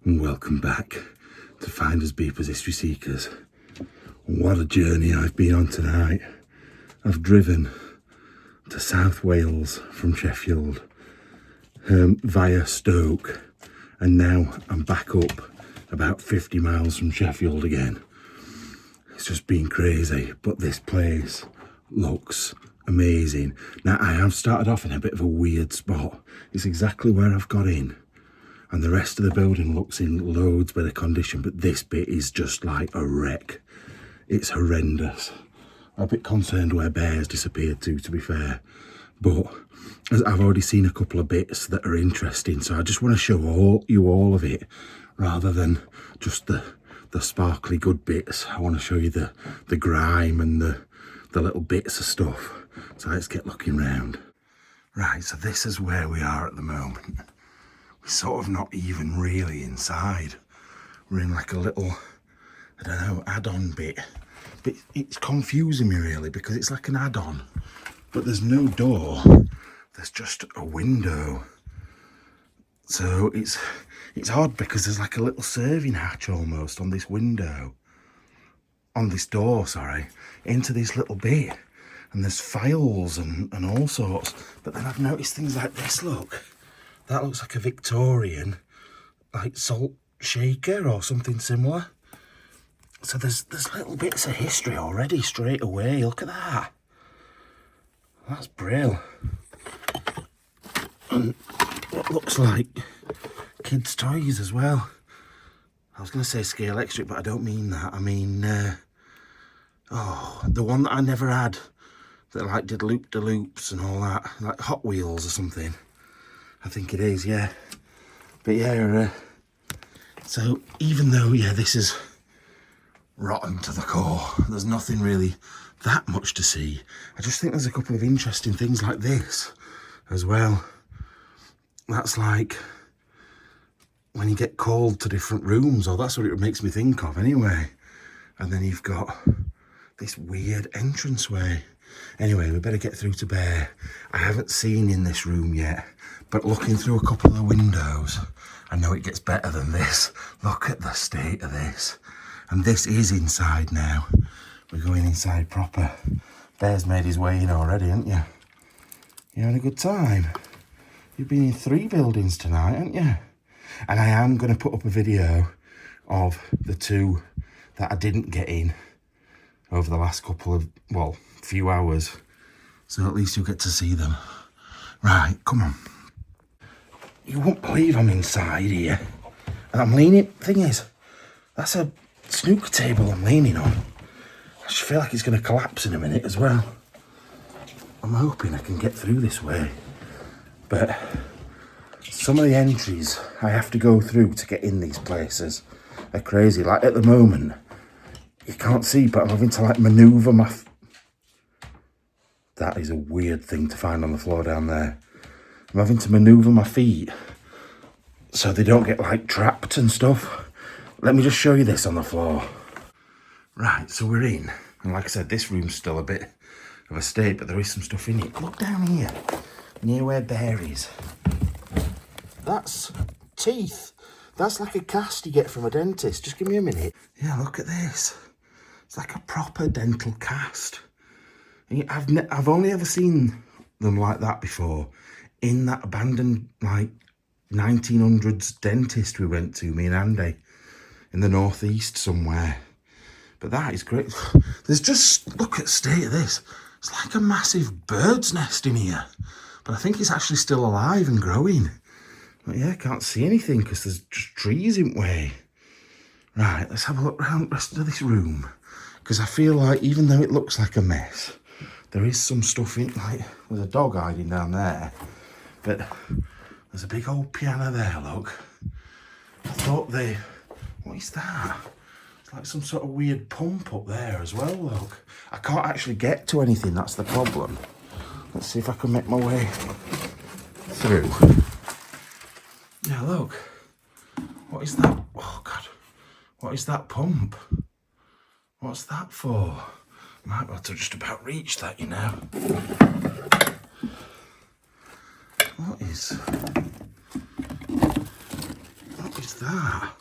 and welcome back to Finders Beepers History Seekers. What a journey I've been on tonight. I've driven to South Wales from Sheffield via Stoke, and now I'm back up about 50 miles from Sheffield again. It's just been crazy, but this place looks amazing. Now, I have started off in a bit of a weird spot. It's exactly where I've got in, and the rest of the building looks in loads better condition, but this bit is just like a wreck. It's horrendous. I'm a bit concerned where bears disappeared to be fair, but I've already seen a couple of bits that are interesting, so I just want to show you all of it rather than just the sparkly good bits. I want to show you the grime and the little bits of stuff. So let's get looking round. Right, so this is where we are at the moment. We're sort of not even really inside. We're in like a little, I don't know, add-on bit. But it's confusing me really because it's like an add-on. But there's no door. There's just a window. So it's odd because there's like a little serving hatch almost on this window. On this door, sorry. Into this little bit. And there's files and all sorts. But then I've noticed things like this, look. That looks like a Victorian, like salt shaker or something similar. So there's little bits of history already straight away. Look at that. That's brilliant. And what looks like kids' toys as well. I was going to say scale electric, but I don't mean that. I mean, the one that I never had that like did loop-de-loops and all that, like Hot Wheels or something. I think it is, yeah. But yeah, so even though, yeah, this is rotten to the core, there's nothing really that much to see. I just think there's a couple of interesting things like this as well. That's like when you get called to different rooms, or that's what it makes me think of anyway. And then you've got this weird entranceway. Anyway, we better get through to Bear. I haven't seen in this room yet, but looking through a couple of the windows, I know it gets better than this. Look at the state of this. And this is inside now. We're going inside proper. Bear's made his way in already, haven't you? You having a good time? You've been in 3 buildings tonight, haven't you? And I am going to put up a video of the 2 that I didn't get in over the last couple of, well, few hours. So at least you'll get to see them. Right, come on. You won't believe I'm inside here. And I'm leaning, thing is, that's a snooker table I'm leaning on. I just feel like it's going to collapse in a minute as well. I'm hoping I can get through this way. But some of the entries I have to go through to get in these places are crazy. Like at the moment, you can't see, but I'm having to like manoeuvre my... That is a weird thing to find on the floor down there. I'm having to manoeuvre my feet so they don't get like trapped and stuff. Let me just show you this on the floor. Right, so we're in. And like I said, this room's still a bit of a state, but there is some stuff in it. Look down here, near where Bear is. That's teeth. That's like a cast you get from a dentist. Just give me a minute. Yeah, look at this. It's like a proper dental cast. I've only ever seen them like that before in that abandoned like 1900s dentist we went to, me and Andy, in the northeast somewhere. But that is great. There's just, look at the state of this. It's like a massive bird's nest in here, but I think it's actually still alive and growing. But yeah, I can't see anything because there's just trees in the way. Right, let's have a look around the rest of this room, because I feel like even though it looks like a mess, there is some stuff in, like, there's a dog hiding down there, but there's a big old piano there, look. I thought what is that? It's like some sort of weird pump up there as well, look. I can't actually get to anything, that's the problem. Let's see if I can make my way through. Yeah, look. What is that? Oh, God. What is that pump? What's that for? Might be able to just about reach that, you know. What is that?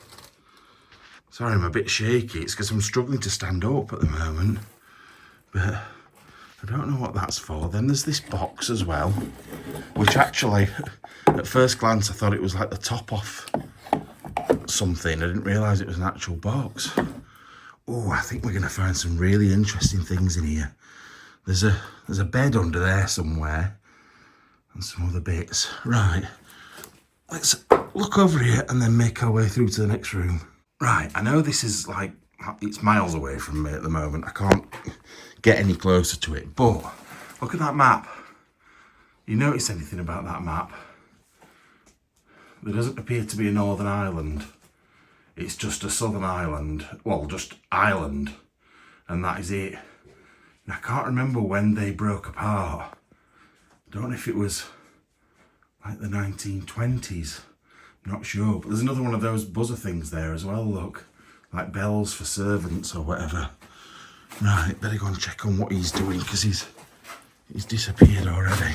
Sorry, I'm a bit shaky. It's because I'm struggling to stand up at the moment. But I don't know what that's for. Then there's this box as well, which actually, at first glance, I thought it was like the top off something. I didn't realise it was an actual box. Oh, I think we're going to find some really interesting things in here. There's a bed under there somewhere and some other bits. Right, let's look over here and then make our way through to the next room. Right, I know this is like, it's miles away from me at the moment. I can't get any closer to it, but look at that map. You notice anything about that map? There doesn't appear to be a Northern Ireland. It's just a Southern Island. Well, just Ireland. And that is it. And I can't remember when they broke apart. I don't know if it was like the 1920s. I'm not sure. But there's another one of those buzzer things there as well, look. Like bells for servants or whatever. Right, better go and check on what he's doing because he's disappeared already.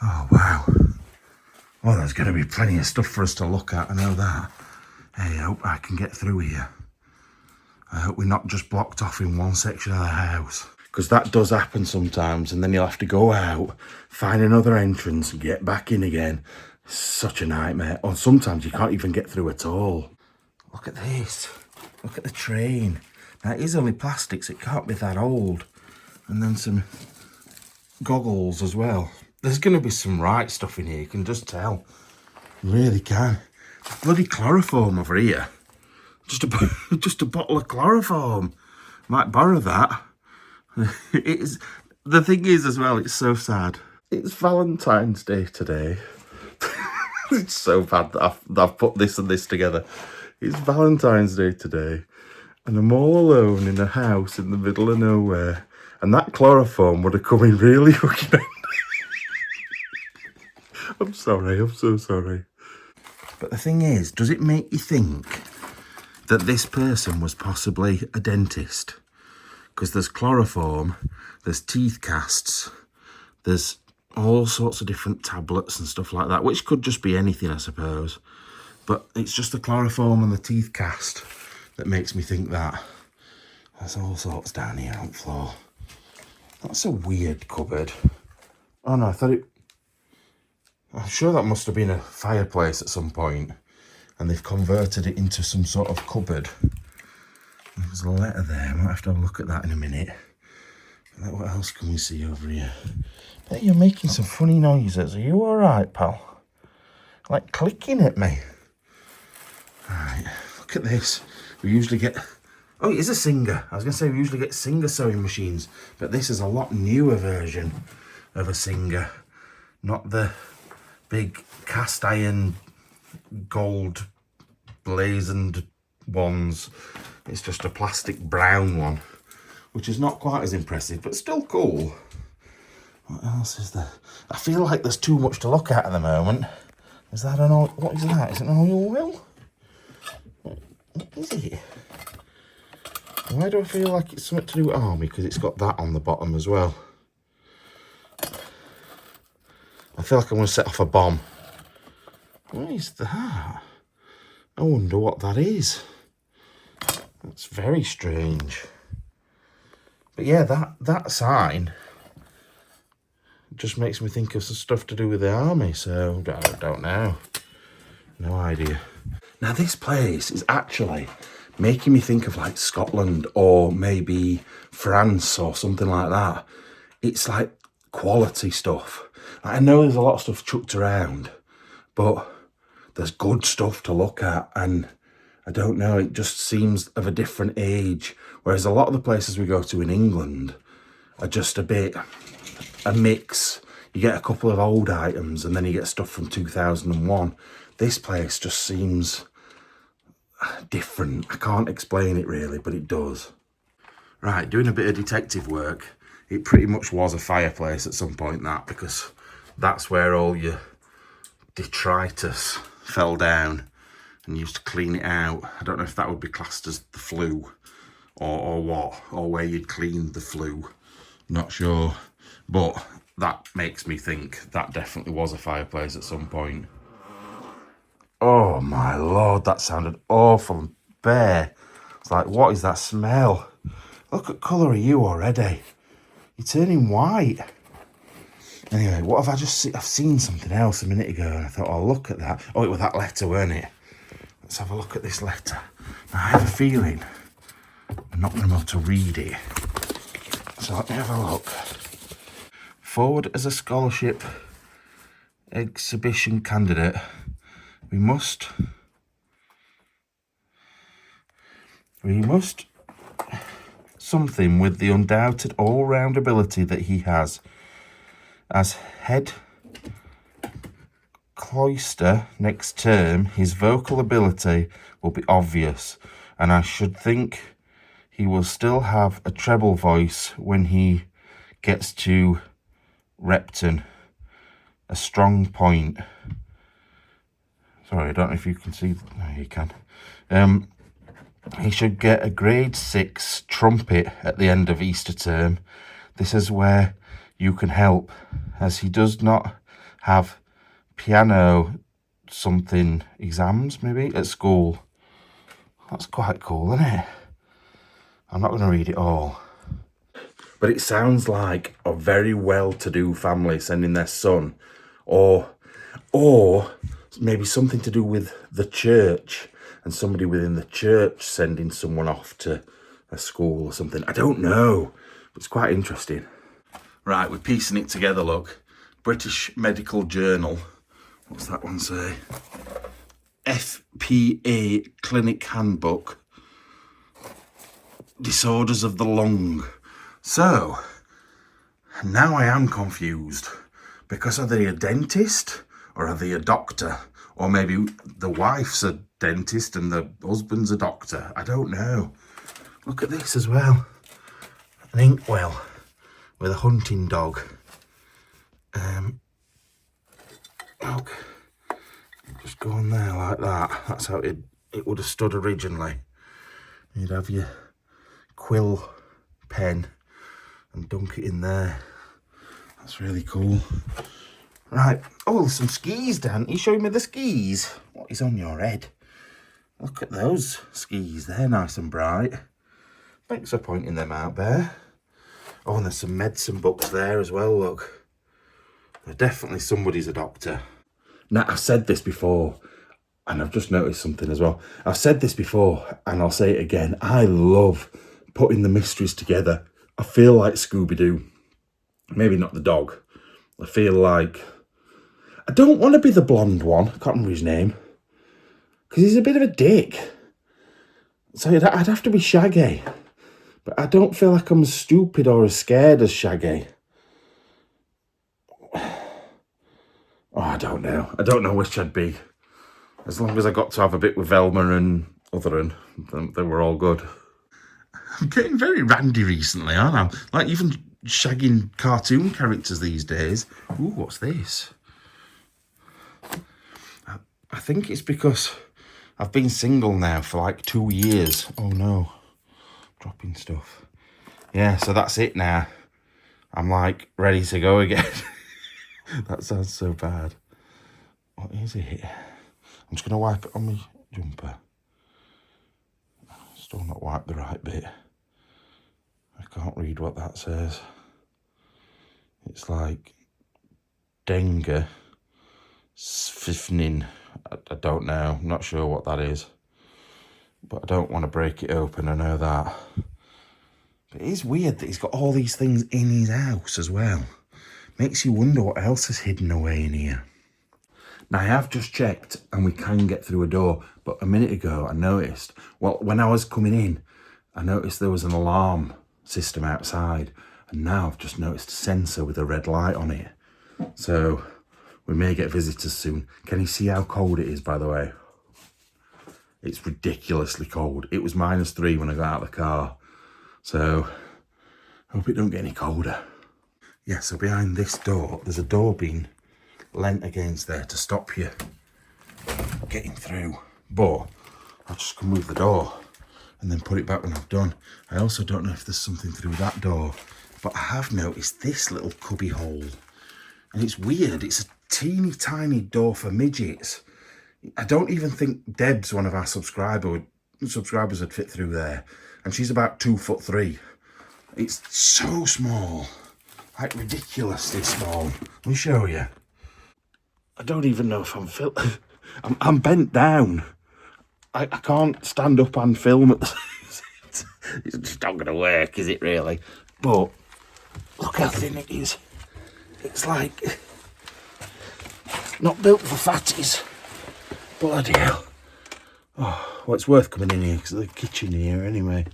Oh, wow. Well, there's going to be plenty of stuff for us to look at, I know that. Hey, I hope I can get through here. I hope we're not just blocked off in one section of the house. Because that does happen sometimes, and then you'll have to go out, find another entrance, and get back in again. It's such a nightmare. Or sometimes you can't even get through at all. Look at this. Look at the train. Now, it is only plastics, it can't be that old. And then some goggles as well. There's going to be some right stuff in here, you can just tell. You really can. Bloody chloroform over here. Just a bottle of chloroform. Might borrow that. The thing is as well, it's so sad. It's Valentine's Day today. It's so bad that I've put this and this together. It's Valentine's Day today. And I'm all alone in a house in the middle of nowhere. And that chloroform would have come in really hooking handy. I'm sorry, I'm so sorry. But the thing is, does it make you think that this person was possibly a dentist? Because there's chloroform, there's teeth casts, there's all sorts of different tablets and stuff like that, which could just be anything, I suppose. But it's just the chloroform and the teeth cast that makes me think that. There's all sorts down here on the floor. That's a weird cupboard. Oh no, I'm sure that must have been a fireplace at some point, and they've converted it into some sort of cupboard. There's a letter there. I might have to have a look at that in a minute. What else can we see over here? I bet you're making some funny noises. Are you all right, pal? Like clicking at me. Right, look at this. We usually get... Oh, it is a Singer. I was going to say we usually get Singer sewing machines, but this is a lot newer version of a Singer. Not the big cast iron gold blazoned ones. It's just a plastic brown one, which is not quite as impressive, but still cool. What else is there? I feel like there's too much to look at the moment. Is that an oil? What is that? Is it an oil well? What is it? Why do I feel like it's something to do with army? Because it's got that on the bottom as well. I feel like I'm going to set off a bomb. What is that? I wonder what that is. That's very strange. But yeah, that sign just makes me think of some stuff to do with the army, so I don't know. No idea. Now this place is actually making me think of like Scotland or maybe France or something like that. It's like quality stuff. I know there's a lot of stuff chucked around, but there's good stuff to look at, and I don't know, it just seems of a different age, whereas a lot of the places we go to in England are just a mix. You get a couple of old items and then you get stuff from 2001. This place just seems different. I can't explain it really, but it does. Right, doing a bit of detective work. It pretty much was a fireplace at some point, that, because that's where all your detritus fell down and used to clean it out. I don't know if that would be classed as the flue or what, or where you'd clean the flue. Not sure, but that makes me think that definitely was a fireplace at some point. Oh, Oh my lord, that sounded awful and bare. It's like, what is that smell? Look at colour of you already. You're turning white. Anyway, what have I just seen? I've seen something else a minute ago and I thought, oh, look at that. Oh, it was that letter, weren't it? Let's have a look at this letter. Now, I have a feeling I'm not going to be able to read it. So let me have a look. Forward as a scholarship exhibition candidate, we must something with the undoubted all-round ability that he has. As head cloister next term, his vocal ability will be obvious, and I should think he will still have a treble voice when he gets to Repton. A strong point. Sorry, I don't know if you can see. No, you can. He should get a grade 6 trumpet at the end of Easter term. This is where you can help, as he does not have piano something exams, maybe, at school. That's quite cool, isn't it? I'm not going to read it all. But it sounds like a very well-to-do family sending their son, or maybe something to do with the church, and somebody within the church sending someone off to a school or something. I don't know, but it's quite interesting. Right, we're piecing it together, look. British Medical Journal. What's that one say? FPA Clinic Handbook. Disorders of the lung. So, now I am confused. Because are they a dentist? Or are they a doctor? Or maybe the wife's a dentist and the husband's a doctor. I don't know. Look at this as well. An inkwell with a hunting dog. Look. Just go on there like that. That's how it would have stood originally. You'd have your quill pen and dunk it in there. That's really cool. Right. Oh, there's some skis, Dan. You showing me the skis? What is on your head? Look at those skis. They're nice and bright. Thanks for pointing them out there. Oh, and there's some medicine books there as well, look. Definitely somebody's a doctor. Now, I've said this before, and I've just noticed something as well. I've said this before, and I'll say it again. I love putting the mysteries together. I feel like Scooby-Doo. Maybe not the dog. I feel like... I don't want to be the blonde one. I can't remember his name. Because he's a bit of a dick. So I'd have to be Shaggy. But I don't feel like I'm as stupid or as scared as Shaggy. Oh, I don't know. I don't know which I'd be. As long as I got to have a bit with Velma and Otherin, they were all good. I'm getting very randy recently, aren't I? Like even shagging cartoon characters these days. Ooh, what's this? I think it's because I've been single now for like 2 years. Oh no, dropping stuff. Yeah, so that's it now. I'm like ready to go again. That sounds so bad. What is it? I'm just going to wipe it on my jumper. Still not wiped the right bit. I can't read what that says. It's like dengue, sphifnin. I don't know. I'm not sure what that is. But I don't want to break it open, I know that. But it is weird that he's got all these things in his house as well. Makes you wonder what else is hidden away in here. Now, I have just checked and we can get through a door, but a minute ago I noticed, well, when I was coming in, I noticed there was an alarm system outside, and now I've just noticed a sensor with a red light on it. So we may get visitors soon. Can you see how cold it is, by the way? It's ridiculously cold. It was -3 when I got out of the car. So I hope it don't get any colder. Yeah, so behind this door, there's a door being leant against there to stop you getting through. But I'll just come move the door and then put it back when I've done. I also don't know if there's something through that door, but I have noticed this little cubby hole. And it's weird, it's a teeny tiny door for midgets. I don't even think Deb's one of our subscribers would fit through there. And she's about 2'3". It's so small. Like ridiculously small. Let me show you. I don't even know if I'm filming. I'm bent down. I can't stand up and film at the It's just not going to work, is it really? But look how thin it is. It's like not built for fatties. Bloody hell. Oh, well, it's worth coming in here because there's a kitchen here anyway.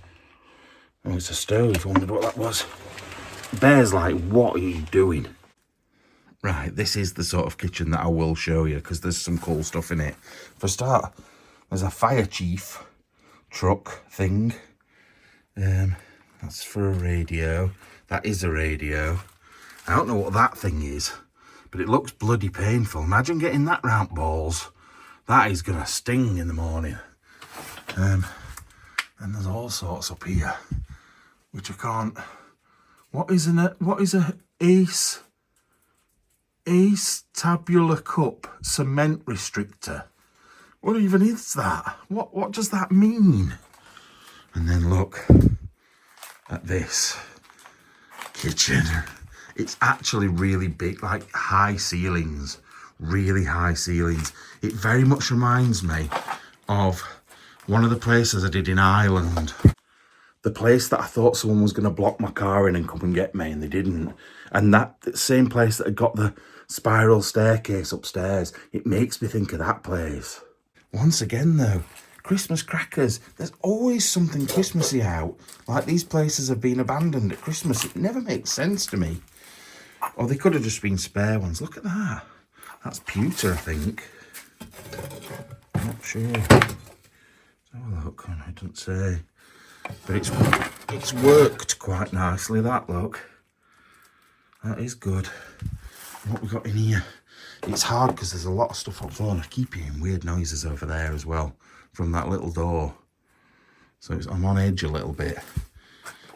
Oh, it's a stove. I wondered what that was. Bear's like, what are you doing? Right, this is the sort of kitchen that I will show you because there's some cool stuff in it. For a start, there's a fire chief truck thing. That's for a radio. That is a radio. I don't know what that thing is, but it looks bloody painful. Imagine getting that round balls. That is gonna sting in the morning. And there's all sorts up here, which I can't. What is a Ace tabular cup cement restrictor? What even is that? What does that mean? And then look at this kitchen. It's actually really big, like high ceilings, really high ceilings. It very much reminds me of one of the places I did in Ireland. The place that I thought someone was going to block my car in and come and get me, and they didn't. And that same place that had got the spiral staircase upstairs, it makes me think of that place. Once again though, Christmas crackers. There's always something Christmassy out. Like these places have been abandoned at Christmas. It never makes sense to me. Or they could have just been spare ones. Look at that. That's pewter, I think. I'm not sure. Let's have a look. It doesn't say. But it's worked quite nicely, that look. That is good. What we got in here? It's hard because there's a lot of stuff up there. I keep hearing weird noises over there as well from that little door. So I'm on edge a little bit.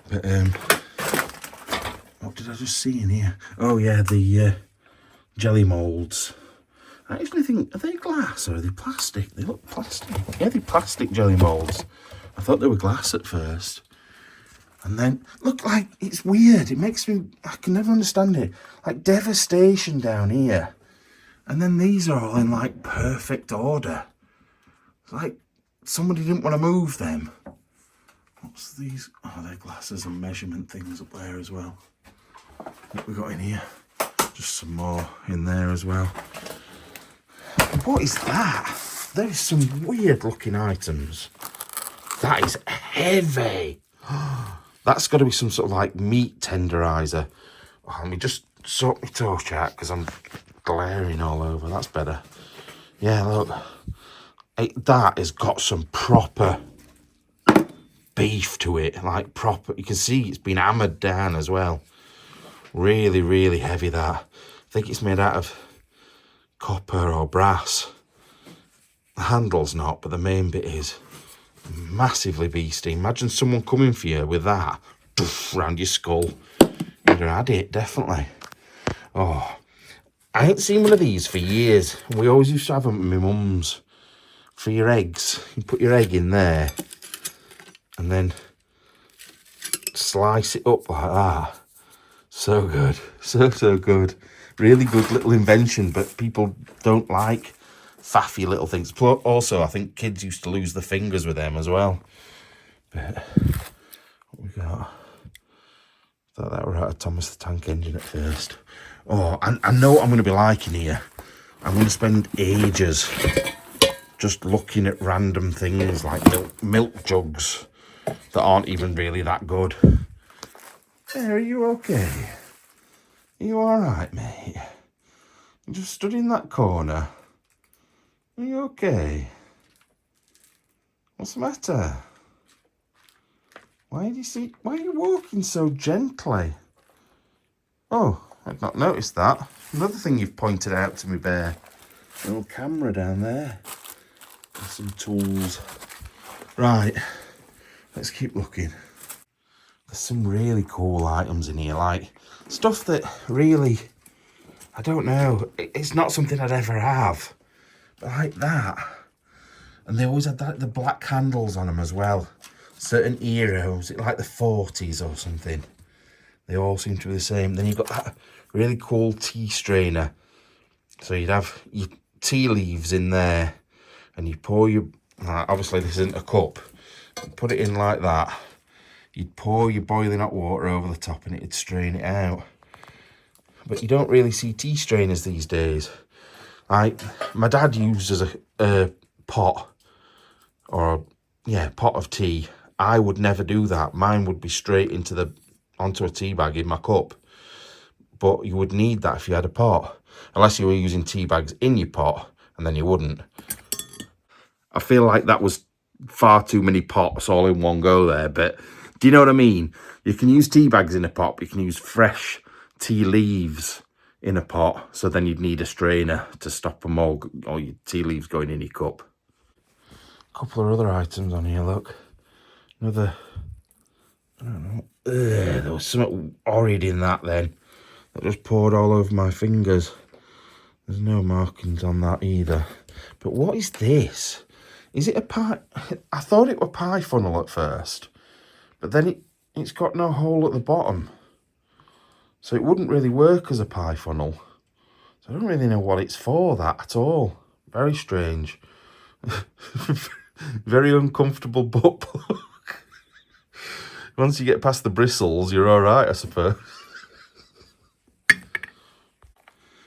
But what did I just see in here? Oh yeah, the jelly moulds. I actually think, are they glass or are they plastic? They look plastic. Yeah, they're plastic jelly moulds. I thought they were glass at first. And then, look, like, it's weird. It makes me, I can never understand it. Like, devastation down here. And then these are all in, like, perfect order. It's like somebody didn't want to move them. What's these? Oh, they're glasses and measurement things up there as well. What we got in here? Just some more in there as well. What is that? There is some weird looking items. That is heavy. That's got to be some sort of like meat tenderizer. Oh, let me just sort my torch out because I'm glaring all over. That's better. Yeah, look. That has got some proper beef to it. Like proper. You can see it's been hammered down as well. Really, really heavy that. I think it's made out of copper or brass. The handle's not, but the main bit is. Massively beastie. Imagine someone coming for you with that round your skull. You'd have had it, definitely. Oh, I ain't seen one of these for years. We always used to have them at my mum's for your eggs. You put your egg in there and then slice it up like that. So good. So good. Really good little invention, but people don't like faffy little things. Plus, also, I think kids used to lose their fingers with them as well. But what we got? Thought that were out of Thomas the Tank Engine at first. Oh, I know what I'm going to be like in here. I'm going to spend ages just looking at random things like milk jugs that aren't even really that good. Hey, are you okay? Are you alright, mate? You just stood in that corner. Are you okay? What's the matter? Why are you walking so gently? Oh, I've not noticed that. Another thing you've pointed out to me, Bear. A little camera down there. And some tools. Right, let's keep looking. There's some really cool items in here, like stuff that really, I don't know, it's not something I'd ever have. like that. And they always had like the black handles on them as well. Certain era, was it like the 40s or something? They all seem to be the same. Then you've got that really cool tea strainer. So you'd have your tea leaves in there, and you pour your, obviously this isn't a cup, put it in like that. You'd pour your boiling hot water over the top and it'd strain it out. But you don't really see tea strainers these days. Like, my dad uses a pot, or yeah, pot of tea. I would never do that. Mine would be straight onto a tea bag in my cup. But you would need that if you had a pot, unless you were using tea bags in your pot, and then you wouldn't. I feel like that was far too many pots all in one go there, but do you know what I mean? You can use tea bags in a pot, but you can use fresh tea leaves in a pot, so then you'd need a strainer to stop them all your tea leaves going in your cup. A couple of other items on here, look. Another, I don't know, there was something horrid in that then. That just poured all over my fingers. There's no markings on that either. But what is this? Is it a pie? I thought it were pie funnel at first, but then it's got no hole at the bottom. So it wouldn't really work as a pie funnel. So I don't really know what it's for, that at all. Very strange. Very uncomfortable butt plug. Once you get past the bristles, you're all right, I suppose.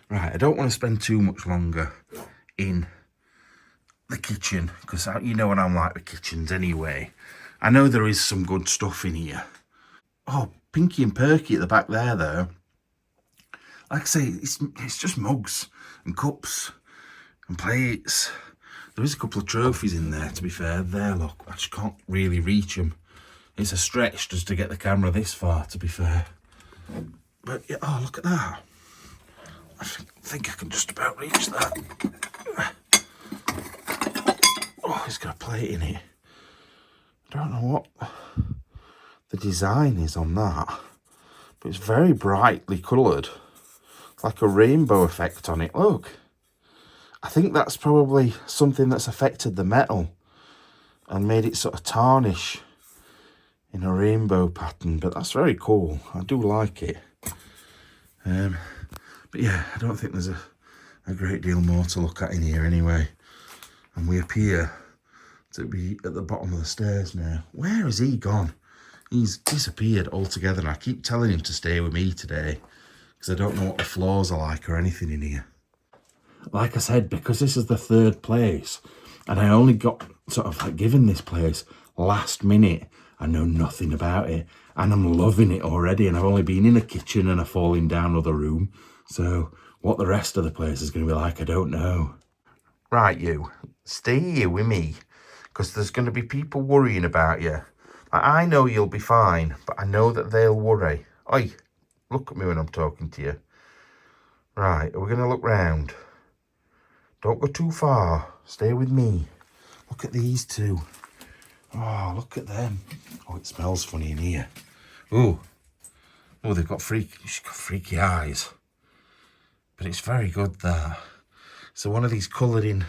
Right, I don't want to spend too much longer in the kitchen, because you know what I'm like with kitchens anyway. I know there is some good stuff in here. Oh, Pinky and Perky at the back there, though. Like I say, it's just mugs and cups and plates. There is a couple of trophies in there, to be fair. There, look, I just can't really reach them. It's a stretch just to get the camera this far, to be fair. But, yeah, oh, look at that. I think I can just about reach that. Oh, it's got a plate in it. I don't know what the design is on that, but it's very brightly coloured. It's like a rainbow effect on it, look. I think that's probably something that's affected the metal and made it sort of tarnish in a rainbow pattern, but that's very cool. I do like it. But yeah, I don't think there's a great deal more to look at in here anyway. And we appear to be at the bottom of the stairs now. Where has he gone? He's disappeared altogether, and I keep telling him to stay with me today because I don't know what the floors are like or anything in here. Like I said, because this is the third place, and I only got sort of like given this place last minute, I know nothing about it, and I'm loving it already, and I've only been in a kitchen and a falling down other room. So what the rest of the place is going to be like, I don't know. Right, you, stay here with me, because there's going to be people worrying about you. I know you'll be fine, but I know that they'll worry. Oi, look at me when I'm talking to you. Right, we're going to look round. Don't go too far. Stay with me. Look at these two. Oh, look at them. Oh, it smells funny in here. Oh, they've got freaky eyes. But it's very good, that. So one of these coloured in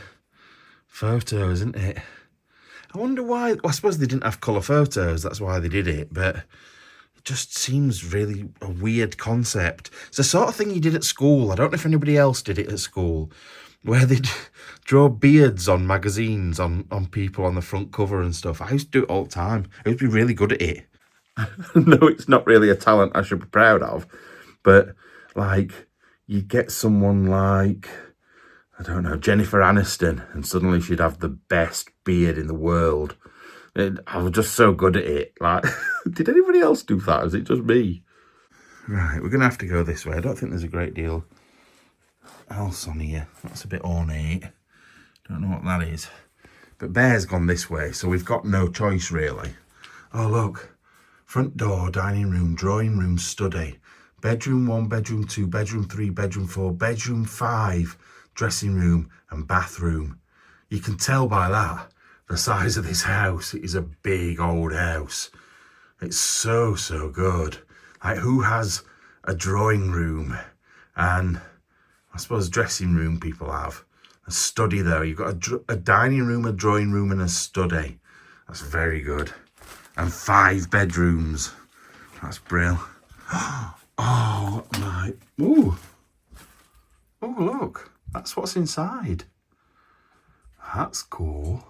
photos, isn't it? I wonder why. Well, I suppose they didn't have colour photos. That's why they did it. But it just seems really a weird concept. It's the sort of thing you did at school. I don't know if anybody else did it at school, where they'd draw beards on magazines on people on the front cover and stuff. I used to do it all the time. I used to be really good at it. No, it's not really a talent I should be proud of. But, like, you get someone like, I don't know, Jennifer Aniston, and suddenly she'd have the best beard in the world. I was just so good at it. Like, did anybody else do that? Or is it just me? Right, we're going to have to go this way. I don't think there's a great deal else on here. That's a bit ornate. Don't know what that is. But Bear's gone this way, so we've got no choice, really. Oh, look. Front door, dining room, drawing room, study. Bedroom 1, bedroom 2, bedroom 3, bedroom 4, bedroom 5, dressing room and bathroom. You can tell by that, the size of this house. It is a big old house. It's so, so good. Like, who has a drawing room and, I suppose, dressing room people have, A study though. You've got a dining room, a drawing room and a study. That's very good. And 5 bedrooms. That's brilliant. Oh my, ooh. Oh look, that's what's inside. That's cool.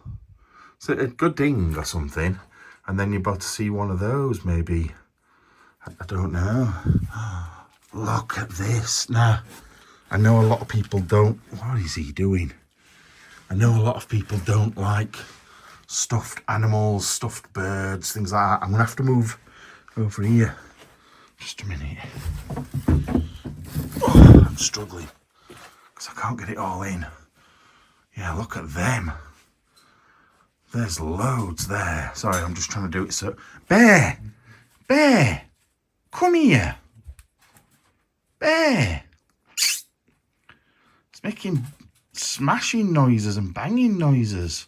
So a good ding or something. And then you're about to see one of those maybe. I don't know. Look at this. Now, I know a lot of people don't, what is he doing? I know a lot of people don't like stuffed animals, stuffed birds, things like that. I'm gonna have to move over here. Just a minute. Oh, I'm struggling because I can't get it all in. Yeah, look at them. There's loads there. Sorry, I'm just trying to do it so... Bear! Bear! Come here! Bear! It's making smashing noises and banging noises.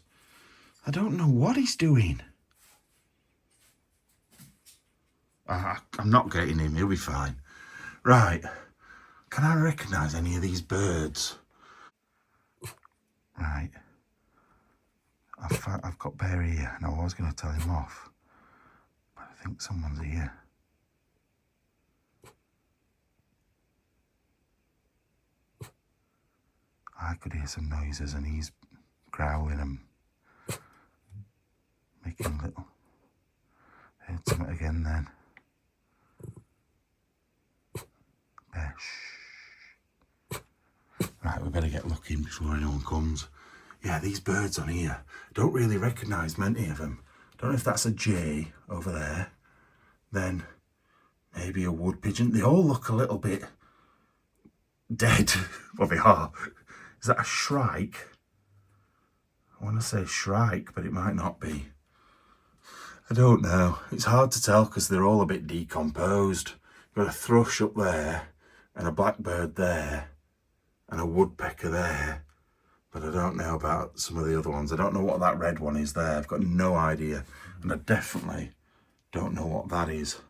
I don't know what he's doing. I'm not getting him, he'll be fine. Right, can I recognise any of these birds? Right, I've got Bear here, and I was going to tell him off, but I think someone's here. I could hear some noises and he's growling and making little... Heard something again then. Bear, shh. Right, we better get looking before anyone comes. Yeah, these birds on here, don't really recognise many of them. Don't know if that's a jay over there. Then maybe a wood pigeon. They all look a little bit dead. Well, they are. Is that a shrike? I want to say shrike, but it might not be. I don't know. It's hard to tell because they're all a bit decomposed. You've got a thrush up there and a blackbird there and a woodpecker there. But I don't know about some of the other ones. I don't know what that red one is there. I've got no idea. And I definitely don't know what that is.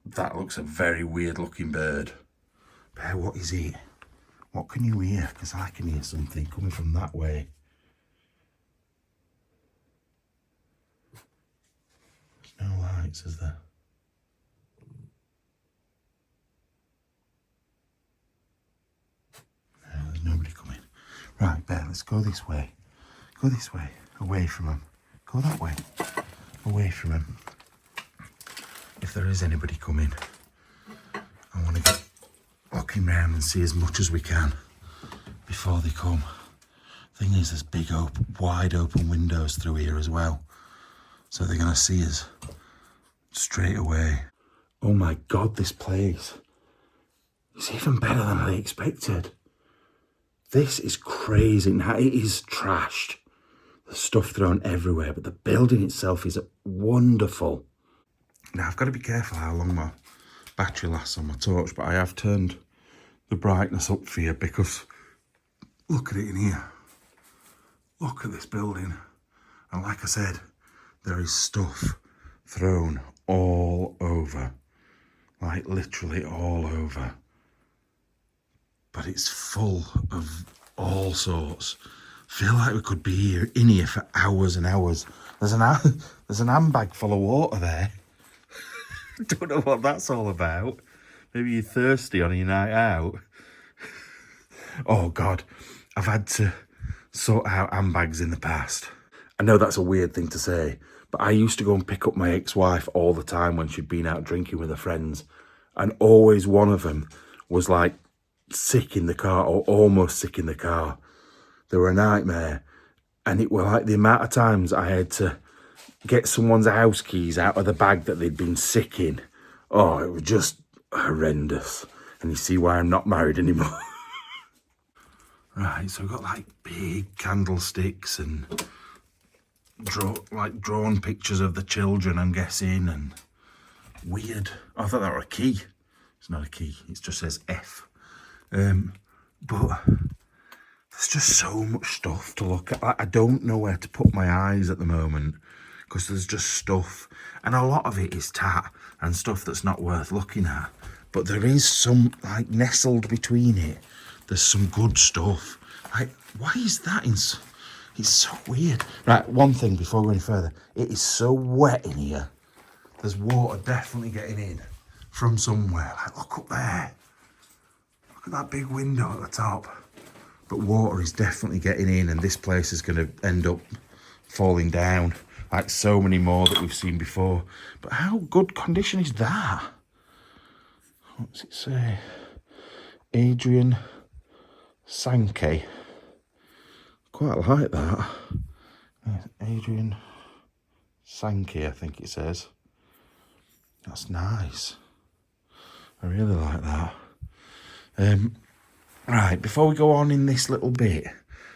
That looks a very weird looking bird. Bear, what is it? What can you hear? Because I can hear something coming from that way. There's no lights, is there? No, there's nobody coming. Right, Bear, let's go this way. Go this way, away from him. Go that way, away from him. If there is anybody coming, I want to get looking round and see as much as we can before they come. Thing is, there's big, wide open windows through here as well. So they're going to see us straight away. Oh my God, this place is even better than I expected. This is crazy. Now, it is trashed. There's stuff thrown everywhere, but the building itself is wonderful. Now, I've got to be careful how long my battery lasts on my torch, but I have turned the brightness up for you because look at it in here. Look at this building. And like I said, there is stuff thrown all over. Like literally all over. But it's full of all sorts. Feel like we could be in here for hours and hours. There's an handbag full of water there. Don't know what that's all about. Maybe you're thirsty on your night out. Oh God, I've had to sort out handbags in the past. I know that's a weird thing to say, but I used to go and pick up my ex-wife all the time when she'd been out drinking with her friends, and always one of them was like sick in the car or almost sick in the car. They were a nightmare, and it were like the amount of times I had to get someone's house keys out of the bag that they'd been sick in. Oh, it was just horrendous. And you see why I'm not married anymore. Right, so we've got like big candlesticks and drawn pictures of the children, I'm guessing, and weird. I thought that were a key. It's not a key, it just says F. But there's just so much stuff to look at. I don't know where to put my eyes at the moment because there's just stuff, and a lot of it is tat and stuff that's not worth looking at. But there is some, like, nestled between it, there's some good stuff. Like, why is that in... It's so weird. Right, one thing before we go any further. It is so wet in here. There's water definitely getting in from somewhere. Like, look up there. Look at that big window at the top. But water is definitely getting in, and this place is going to end up falling down. Like so many more that we've seen before. But how good condition is that? What's it say? Adrian Sankey. Quite like that. Adrian Sankey, I think it says. That's nice. I really like that. Right, before we go on in this little bit,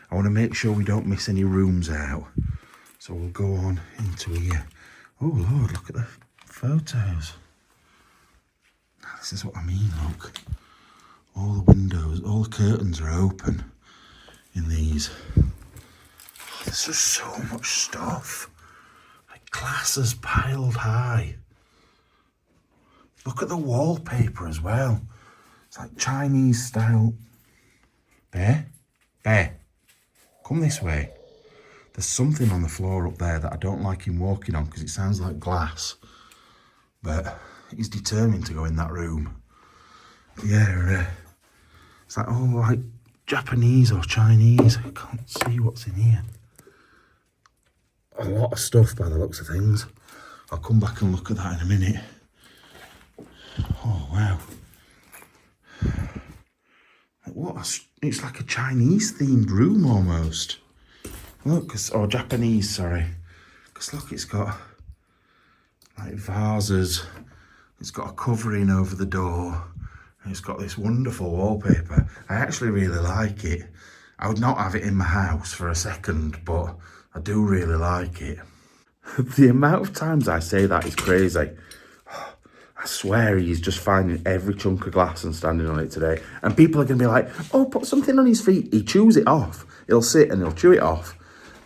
I want to make sure we don't miss any rooms out. So we'll go on into here. Oh Lord, look at the photos. This is what I mean, look. All the windows, all the curtains are open in these. Oh, there's just so much stuff. Like glasses piled high. Look at the wallpaper as well. It's like Chinese style. Bear? Bear. Come this way. There's something on the floor up there that I don't like him walking on because it sounds like glass. But he's determined to go in that room. Yeah, it's like, oh, like Japanese or Chinese. I can't see what's in here. A lot of stuff by the looks of things. I'll come back and look at that in a minute. Oh, wow. It's like a Chinese themed room almost. Look, or Japanese, sorry. Because look, it's got like vases. It's got a covering over the door. And it's got this wonderful wallpaper. I actually really like it. I would not have it in my house for a second, but I do really like it. The amount of times I say that is crazy. I swear he's just finding every chunk of glass and standing on it today. And people are going to be like, oh, put something on his feet. He chews it off. He'll sit and he'll chew it off.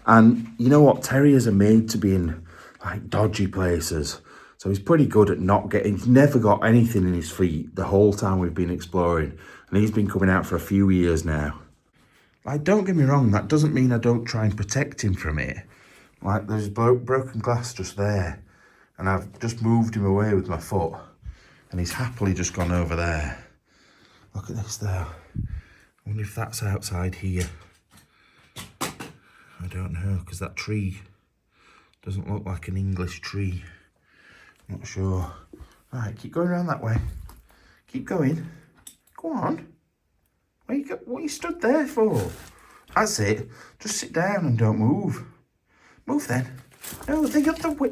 And you know what? Terriers are made to be in like dodgy places. So he's pretty good at not getting... He's never got anything in his feet the whole time we've been exploring. And he's been coming out for a few years now. Like, don't get me wrong. That doesn't mean I don't try and protect him from it. Like, there's broken glass just there. And I've just moved him away with my foot. And he's happily just gone over there. Look at this though. I wonder if that's outside here. I don't know, because that tree doesn't look like an English tree. Not sure. Right, keep going around that way. Keep going. Go on. What are you stood there for? That's it. Just sit down and don't move. Move then. No, the other way.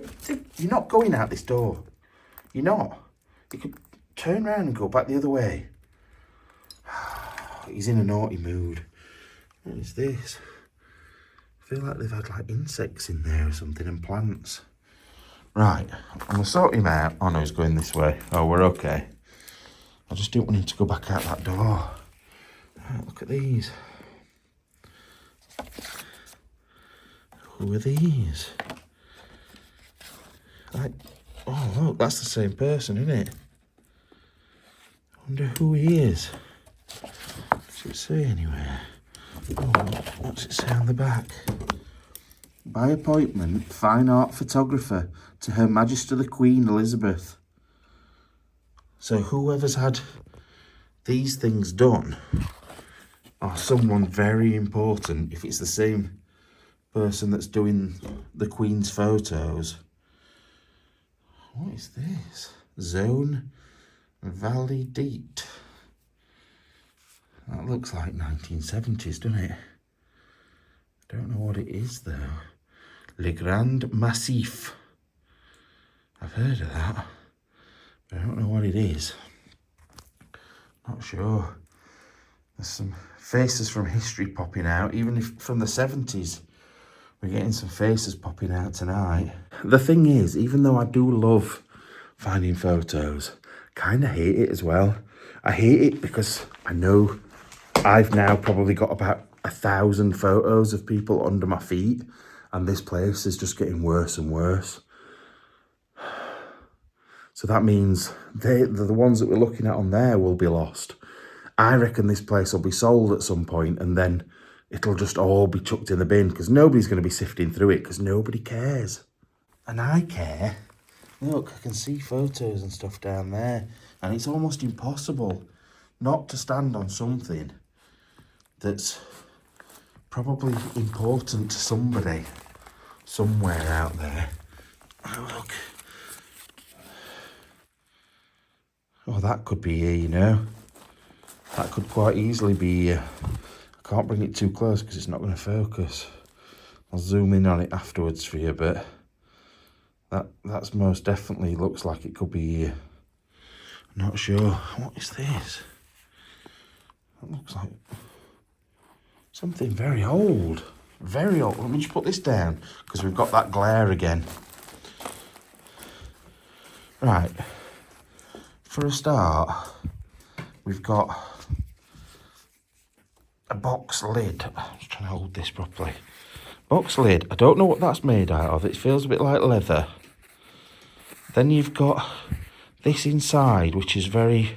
You're not going out this door. You're not. You could turn around and go back the other way. He's in a naughty mood. What is this? I feel like they've had like insects in there or something and plants. Right, I'm going to sort him out. Oh no, he's going this way. Oh, we're okay. I just don't want him to go back out that door. Right, look at these. Who are these? Like, oh look, that's the same person, isn't it? I wonder who he is. What's it say anywhere? Oh, what's it say on the back? By appointment, fine art photographer to Her Majesty the Queen Elizabeth. So whoever's had these things done are someone very important. If it's the same person that's doing the Queen's photos. What is this? Zone Validate. That looks like 1970s, doesn't it? I don't know what it is though. Le Grand Massif. I've heard of that, but I don't know what it is. Not sure. There's some faces from history popping out, even if from the 70s. We're getting some faces popping out tonight. The thing is, even though I do love finding photos, kind of hate it as well. I hate it because I know I've now probably got about 1,000 photos of people under my feet, and this place is just getting worse and worse. So that means the ones that we're looking at on there will be lost. I reckon this place will be sold at some point, and then it'll just all be chucked in the bin because nobody's going to be sifting through it because nobody cares. And I care. Look, I can see photos and stuff down there, and it's almost impossible not to stand on something that's probably important to somebody somewhere out there. Oh, look. Oh, that could be here, you know. That could quite easily be here. I can't bring it too close because it's not going to focus. I'll zoom in on it afterwards for you, but that's most definitely looks like it could be here. I'm not sure. What is this? That looks like something very old. Very old. Let me just put this down because we've got that glare again. Right. For a start, we've got a box lid. I'm just trying to hold this properly. Box lid. I don't know what that's made out of. It feels a bit like leather. Then you've got this inside, which is very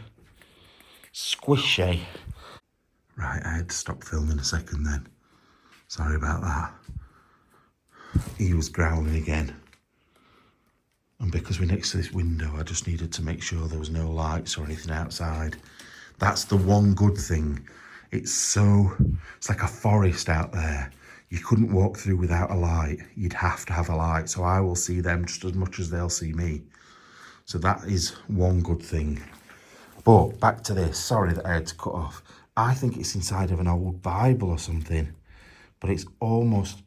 squishy. Right, I had to stop filming a second then. Sorry about that. He was growling again. And because we're next to this window, I just needed to make sure there was no lights or anything outside. That's the one good thing. It's like a forest out there. You couldn't walk through without a light. You'd have to have a light. So I will see them just as much as they'll see me. So that is one good thing. But back to this. Sorry that I had to cut off. I think it's inside of an old Bible or something. But it's almost...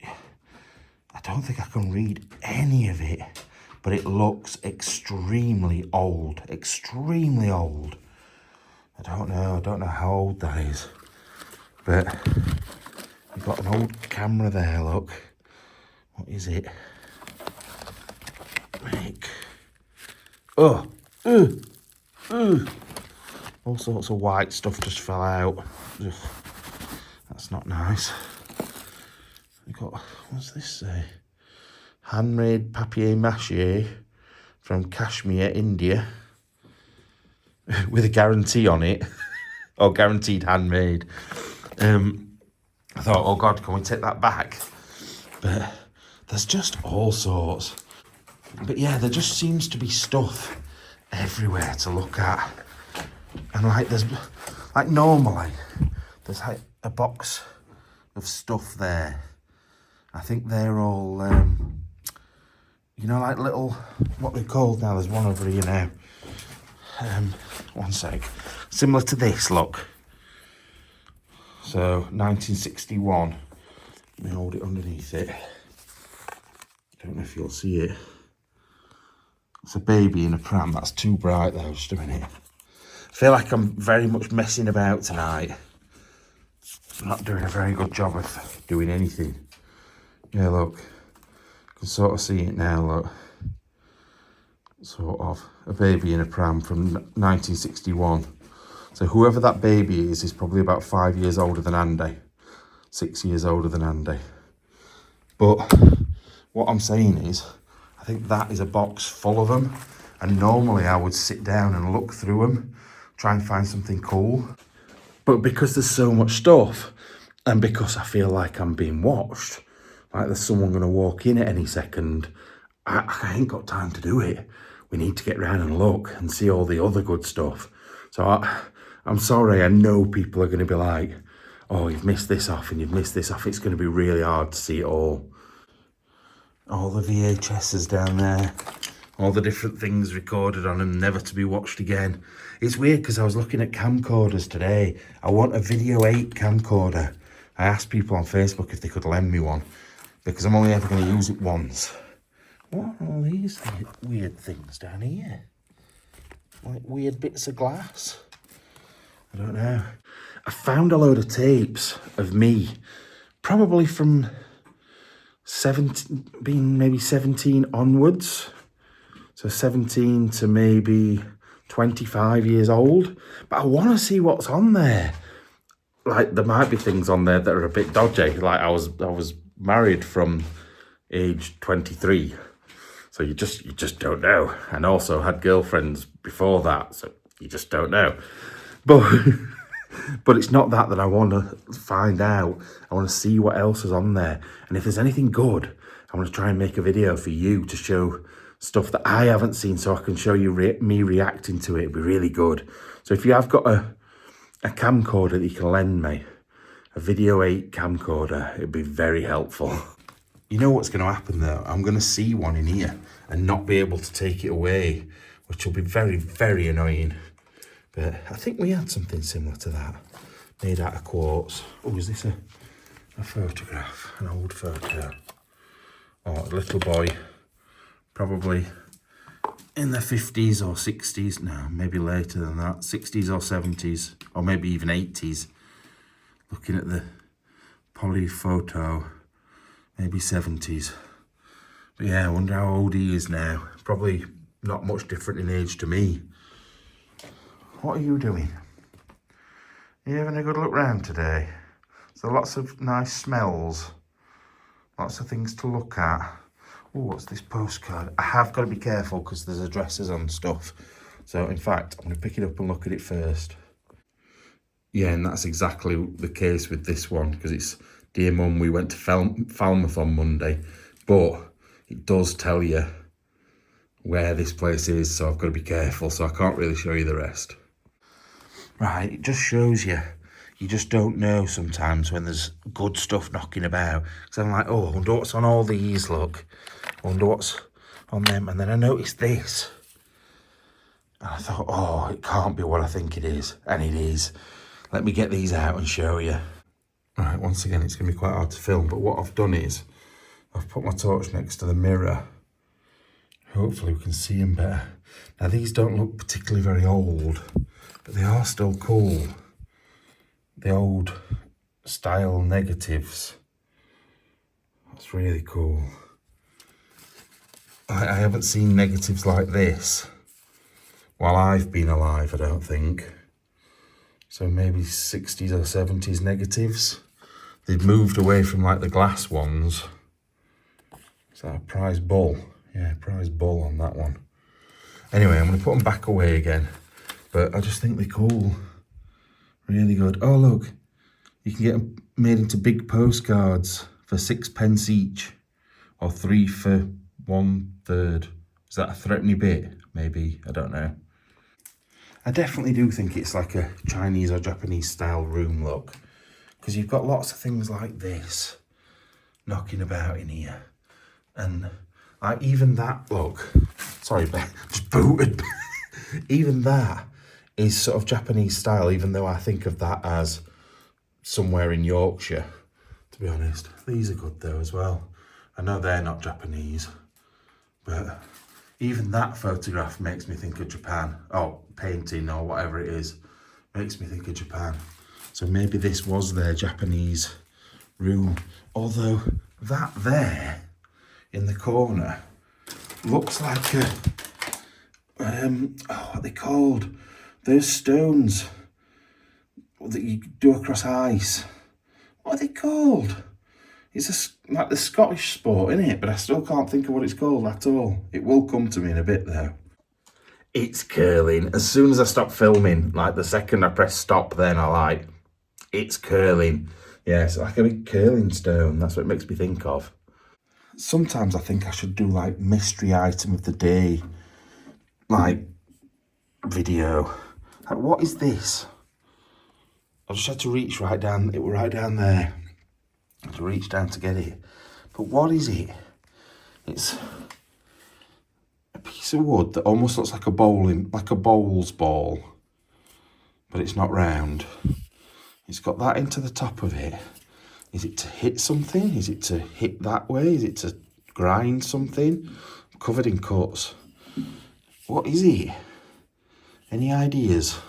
I don't think I can read any of it. But it looks extremely old. Extremely old. I don't know how old that is. But you've got an old camera there, look. What is it? Make. Oh! All sorts of white stuff just fell out. Ugh. That's not nice. We've got, what's this say? Handmade papier-mâché from Kashmir, India. With a guarantee on it. Or guaranteed handmade. I thought, oh God, can we take that back? But there's just all sorts. But yeah, there just seems to be stuff everywhere to look at. And normally, there's like a box of stuff there. I think they're all, like little, what they're called now. There's one over here now. One sec. Similar to this, look. So, 1961. Let me hold it underneath it. Don't know if you'll see it. It's a baby in a pram. That's too bright though, just a minute. I feel like I'm very much messing about tonight. I'm not doing a very good job of doing anything. Yeah, look. You can sort of see it now, look. Sort of. A baby in a pram from 1961. So whoever that baby is probably about 5 years older than Andy. 6 years older than Andy. But what I'm saying is, I think that is a box full of them. And normally I would sit down and look through them, try and find something cool. But because there's so much stuff, and because I feel like I'm being watched, like there's someone going to walk in at any second, I ain't got time to do it. We need to get round and look and see all the other good stuff. So I'm sorry, I know people are going to be like, oh, you've missed this off and you've missed this off. It's going to be really hard to see it all. All the VHSs down there. All the different things recorded on them, never to be watched again. It's weird because I was looking at camcorders today. I want a Video 8 camcorder. I asked people on Facebook if they could lend me one because I'm only ever going to use it once. What are all these weird things down here? Like weird bits of glass? I don't know. I found a load of tapes of me, probably from 17 onwards. So 17 to maybe 25 years old. But I want to see what's on there. Like there might be things on there that are a bit dodgy. Like I was married from age 23. So you just don't know. And also had girlfriends before that. So you just don't know. But But it's not that I want to find out. I want to see what else is on there. And if there's anything good, I want to try and make a video for you to show stuff that I haven't seen so I can show you me reacting to it. It'd be really good. So if you have got a camcorder that you can lend me, a Video 8 camcorder, it'd be very helpful. You know what's going to happen though? I'm going to see one in here and not be able to take it away, which will be very, very annoying. But I think we had something similar to that, made out of quartz. Oh, is this a photograph, an old photo? Oh, a little boy, probably in the 50s or 60s. No, maybe later than that, 60s or 70s, or maybe even 80s. Looking at the poly photo, maybe 70s. But yeah, I wonder how old he is now. Probably not much different in age to me. What are you doing? Are you having a good look round today? So lots of nice smells. Lots of things to look at. Oh, what's this postcard? I have got to be careful because there's addresses on stuff. So in fact, I'm going to pick it up and look at it first. Yeah, and that's exactly the case with this one because it's, dear Mum, we went to Falmouth on Monday. But it does tell you where this place is, so I've got to be careful. So I can't really show you the rest. Right, it just shows you. You just don't know sometimes when there's good stuff knocking about. Because I'm like, oh, I wonder what's on all these, look. I wonder what's on them. And then I noticed this. And I thought, oh, it can't be what I think it is. And it is. Let me get these out and show you. Right, once again, it's going to be quite hard to film. But what I've done is, I've put my torch next to the mirror. Hopefully we can see them better. Now, these don't look particularly very old, but they are still cool. The old style negatives. That's really cool. I haven't seen negatives like this while I've been alive, I don't think. So maybe 60s or 70s negatives. They'd moved away from like the glass ones. Is that a prize bull? Yeah, prize bull on that one. Anyway, I'm going to put them back away again. But I just think they're cool. Really good. Oh, look. You can get them made into big postcards for 6p each. Or 3 for 1/3. Is that a threepenny bit? Maybe. I don't know. I definitely do think it's like a Chinese or Japanese style room look. Because you've got lots of things like this knocking about in here. And like even that, look. Sorry, just booted. Even that is sort of Japanese style, even though I think of that as somewhere in Yorkshire, to be honest. These are good though as well. I know they're not Japanese, but even that photograph makes me think of Japan. Oh, painting or whatever it is, makes me think of Japan. So maybe this was their Japanese room. Although that there in the corner looks like a, what are they called? Those stones that you do across ice. What are they called? It's like the Scottish sport, isn't it? But I still can't think of what it's called at all. It will come to me in a bit though. It's curling. As soon as I stop filming, like the second I press stop, then I like, it's curling. Yeah, it's like a big curling stone. That's what it makes me think of. Sometimes I think I should do like mystery item of the day, like video. Like, what is this? I just had to reach right down. It was right down there. I had to reach down to get it. But what is it? It's a piece of wood that almost looks like a bowls ball, but it's not round. It's got that into the top of it. Is it to hit something? Is it to hit that way? Is it to grind something? I'm covered in cuts. What is it? Any ideas?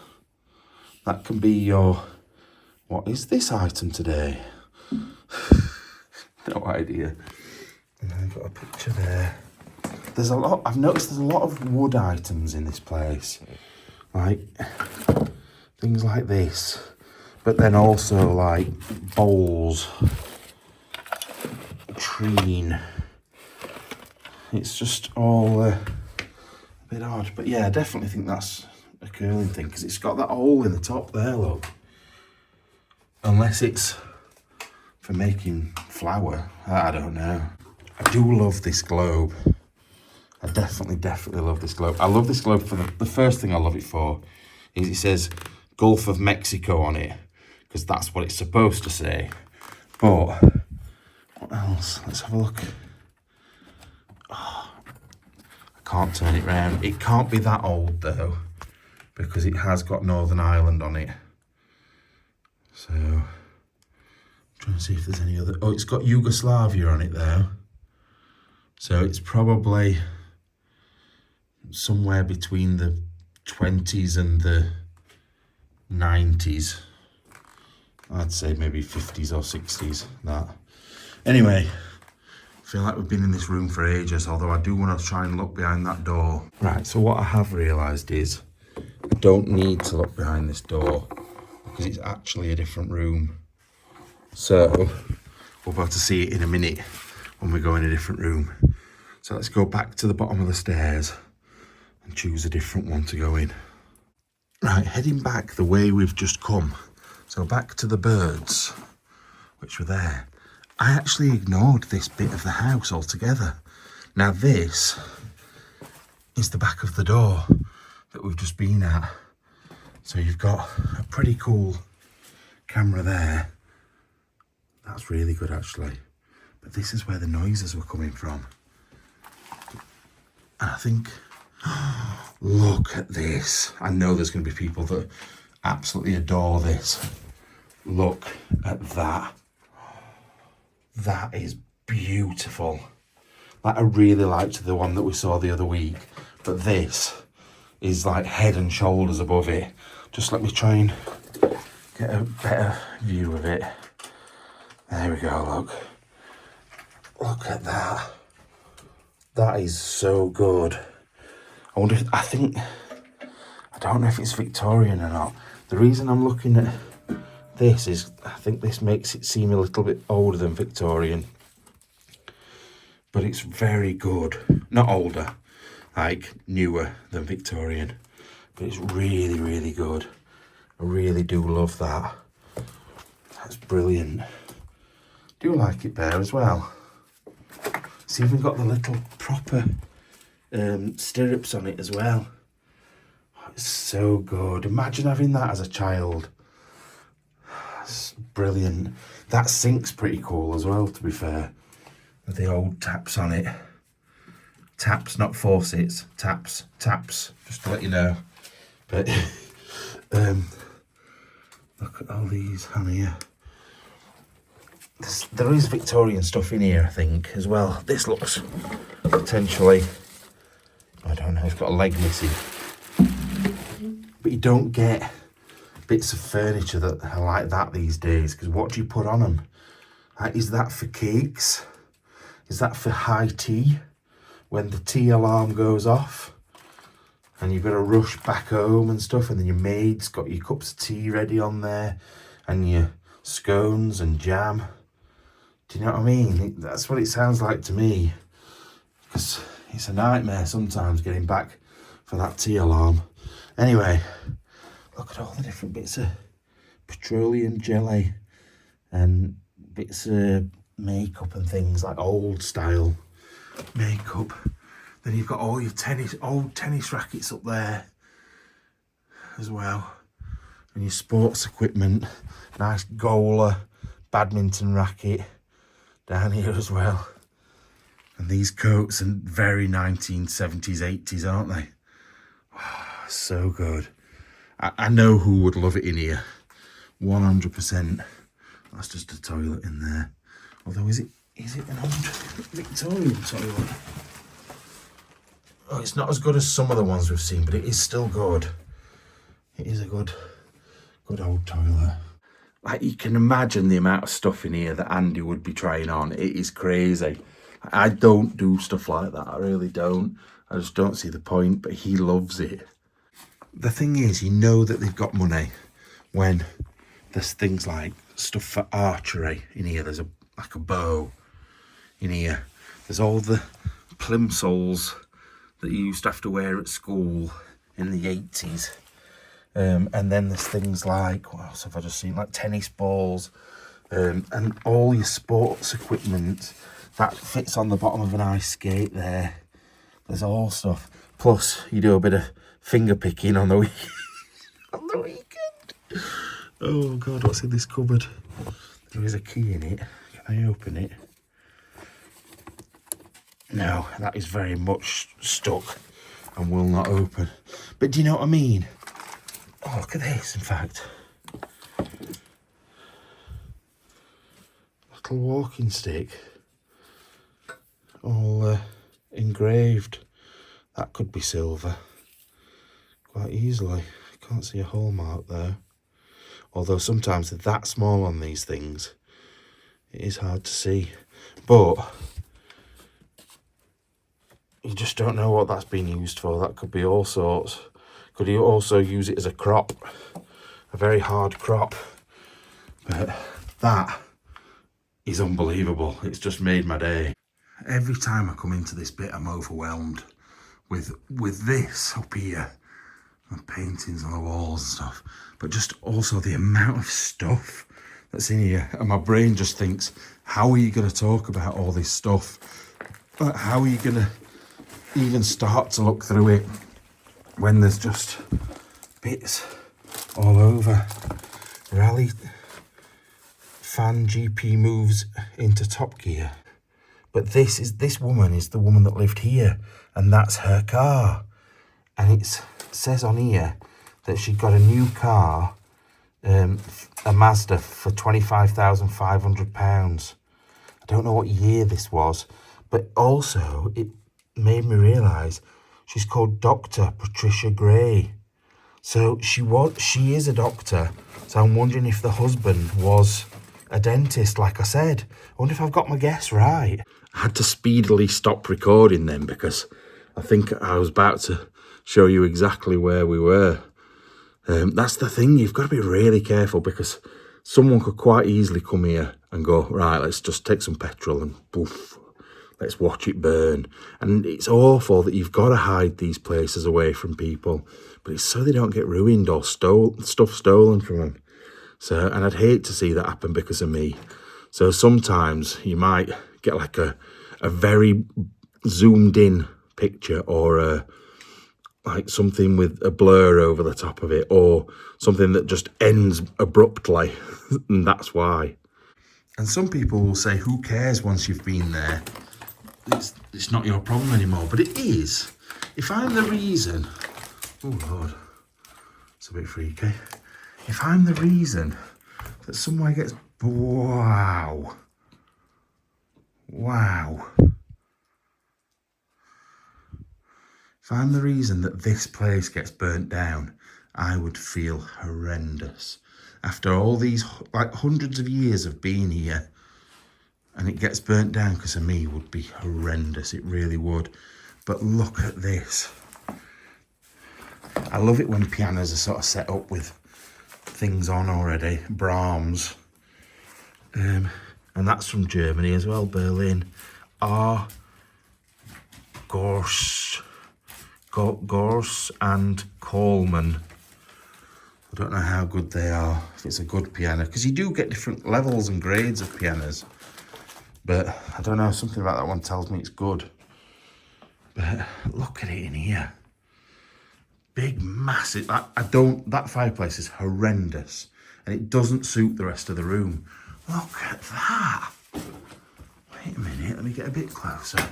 That can be your, what is this item today? No idea. And I've got a picture there. There's a lot, I've noticed there's a lot of wood items in this place. Like, things like this. But then also like bowls, treen. It's just all a bit odd. But yeah, I definitely think that's a curling thing because it's got that hole in the top there, look. Unless it's for making flour, I don't know. I do love this globe. I definitely love this globe. I love this globe for the first thing I love it for is it says Gulf of Mexico on it, because that's what it's supposed to say. But what else? Let's have a look. Oh, I can't turn it round. It can't be that old though, because it has got Northern Ireland on it. So I'm trying to see if there's any other. Oh, it's got Yugoslavia on it though. So it's probably somewhere between the 20s and the 90s. I'd say maybe 50s or 60s, that. Anyway, I feel like we've been in this room for ages, although I do want to try and look behind that door. Right, so what I have realised is I don't need to look behind this door because it's actually a different room. So we're about to see it in a minute when we go in a different room. So let's go back to the bottom of the stairs and choose a different one to go in. Right, heading back the way we've just come. So back to the birds, which were there. I actually ignored this bit of the house altogether. Now this is the back of the door that we've just been at. So you've got a pretty cool camera there. That's really good actually. But this is where the noises were coming from. And I think, look at this. I know there's going to be people that absolutely adore this. Look at that. That is beautiful. Like, I really liked the one that we saw the other week, but this is like head and shoulders above it. Just let me try and get a better view of it. There we go, look. Look at that. That is so good. I wonder if, I don't know if it's Victorian or not. The reason I'm looking at this is I think this makes it seem a little bit older than Victorian. But it's very good. Not older, like newer than Victorian. But it's really, really good. I really do love that. That's brilliant. Do like it there as well. It's even got the little proper stirrups on it as well. Oh, it's so good. Imagine having that as a child. It's brilliant. That sink's pretty cool as well, to be fair. With the old taps on it. Taps, not faucets. Taps. Just to let you know. But look at all these on here. There is Victorian stuff in here, I think, as well. This looks potentially, I don't know, it's got a leg missing. But you don't get bits of furniture that are like that these days, because what do you put on them? Is that for cakes? Is that for high tea? When the tea alarm goes off and you've got to rush back home and stuff, and then your maid's got your cups of tea ready on there and your scones and jam. Do you know what I mean? That's what it sounds like to me. Because it's a nightmare sometimes getting back for that tea alarm. Anyway, look at all the different bits of petroleum jelly and bits of makeup and things, like old style makeup. Then you've got all your old tennis rackets up there as well. And your sports equipment, nice goaler, badminton racket down here as well. And these coats are very 1970s, 80s, aren't they? Oh, so good. I know who would love it in here. 100%. That's just a toilet in there. Although, is it an old Victorian toilet? Oh, it's not as good as some of the ones we've seen, but it is still good. It is a good old toilet. Like, you can imagine the amount of stuff in here that Andy would be trying on. It is crazy. I don't do stuff like that. I really don't. I just don't see the point, but he loves it. The thing is, you know that they've got money when there's things like stuff for archery in here. There's like a bow in here. There's all the plimsolls that you used to have to wear at school in the 80s. And then there's things like, what else have I just seen? Like tennis balls, and all your sports equipment that fits on the bottom of an ice skate there. There's all stuff. Plus, you do a bit of finger picking on the on the weekend. Oh God, what's in this cupboard? There is a key in it. Can I open it? No, that is very much stuck and will not open. But do you know what I mean? Oh, look at this, in fact. Little walking stick. All engraved. That could be silver. Quite easily. Can't see a hallmark there. Although sometimes they're that small on these things. It is hard to see. But you just don't know what that's been used for. That could be all sorts. Could you also use it as a crop? A very hard crop. But that is unbelievable. It's just made my day. Every time I come into this bit, I'm overwhelmed with this up here. And paintings on the walls and stuff. But just also the amount of stuff that's in here. And my brain just thinks, how are you going to talk about all this stuff? How are you going to even start to look through it when there's just bits all over? Rally fan GP moves into top gear. But this woman is the woman that lived here, and that's her car. And it says on here that she got a new car, a Mazda, for £25,500. I don't know what year this was, but also it made me realise she's called Dr. Patricia Gray. So she is a doctor. So I'm wondering if the husband was a dentist, like I said. I wonder if I've got my guess right. I had to speedily stop recording then because I think I was about to show you exactly where we were. That's the thing, you've got to be really careful because someone could quite easily come here and go, right, let's just take some petrol and poof, let's watch it burn. And it's awful that you've got to hide these places away from people, but it's so they don't get ruined or stuff stolen from them. So, and I'd hate to see that happen because of me. So sometimes you might get like a very zoomed in picture or like something with a blur over the top of it, or something that just ends abruptly, and that's why. And some people will say, who cares once you've been there? It's not your problem anymore, but it is. If I'm the reason, oh Lord, it's a bit freaky. If I'm the reason that somewhere gets, wow. If I'm the reason that this place gets burnt down, I would feel horrendous. After all these, like hundreds of years of being here, and it gets burnt down because of me, would be horrendous. It really would. But look at this. I love it when pianos are sort of set up with things on already. Brahms. And that's from Germany as well, Berlin. Gors and Coleman. I don't know how good they are, if it's a good piano, because you do get different levels and grades of pianos. But I don't know, something about that one tells me it's good. But look at it in here. Big, massive, that fireplace is horrendous. And it doesn't suit the rest of the room. Look at that. Wait a minute, let me get a bit closer.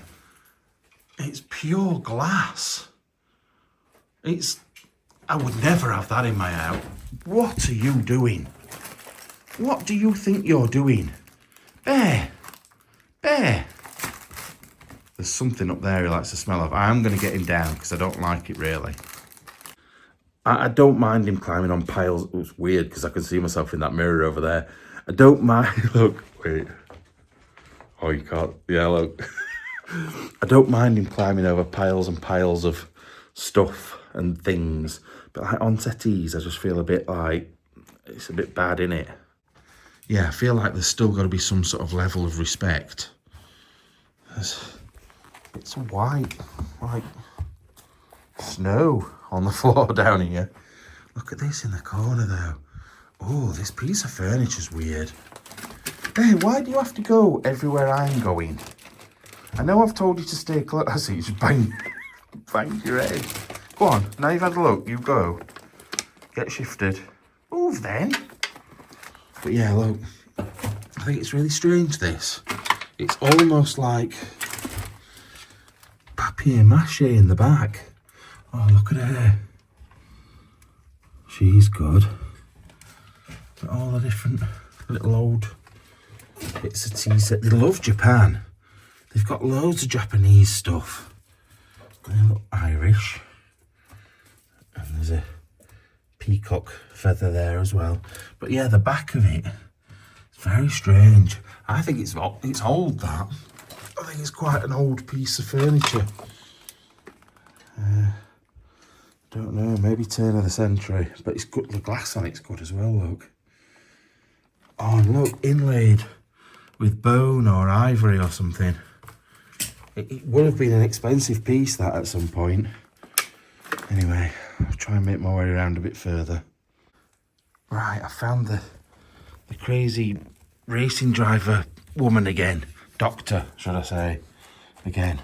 It's pure glass. I would never have that in my house. What are you doing? What do you think you're doing? Bear. There's something up there he likes the smell of. I'm going to get him down because I don't like it really. I don't mind him climbing on piles. It's weird because I can see myself in that mirror over there. I don't mind. Look, wait. Oh, you can't. Yeah, look. I don't mind him climbing over piles and piles of stuff and things. But like on settees, I just feel a bit like it's a bit bad, innit? Yeah, I feel like there's still got to be some sort of level of respect. It's white, like snow on the floor down here. Look at this in the corner though. Oh, this piece of furniture's weird. Hey, why do you have to go everywhere I'm going? I know I've told you to stay close. I see you just bang your head. Go on, now you've had a look, you go. Get shifted. Move then. But yeah, look, I think it's really strange, this. It's almost like papier-mâché in the back. Oh, look at her. She's good. But all the different little old bits of tea set. They love Japan. They've got loads of Japanese stuff. They look Irish. And there's a peacock feather there as well. But yeah, the back of it, it's very strange. I think it's old, that. I think it's quite an old piece of furniture. Don't know, maybe turn of the century. But it's good, the glass on it's good as well, look. Oh, and look, inlaid with bone or ivory or something. It would have been an expensive piece, that, at some point. Anyway, I'll try and make my way around a bit further. Right, I found the crazy racing driver woman again. Doctor, should I say. Again.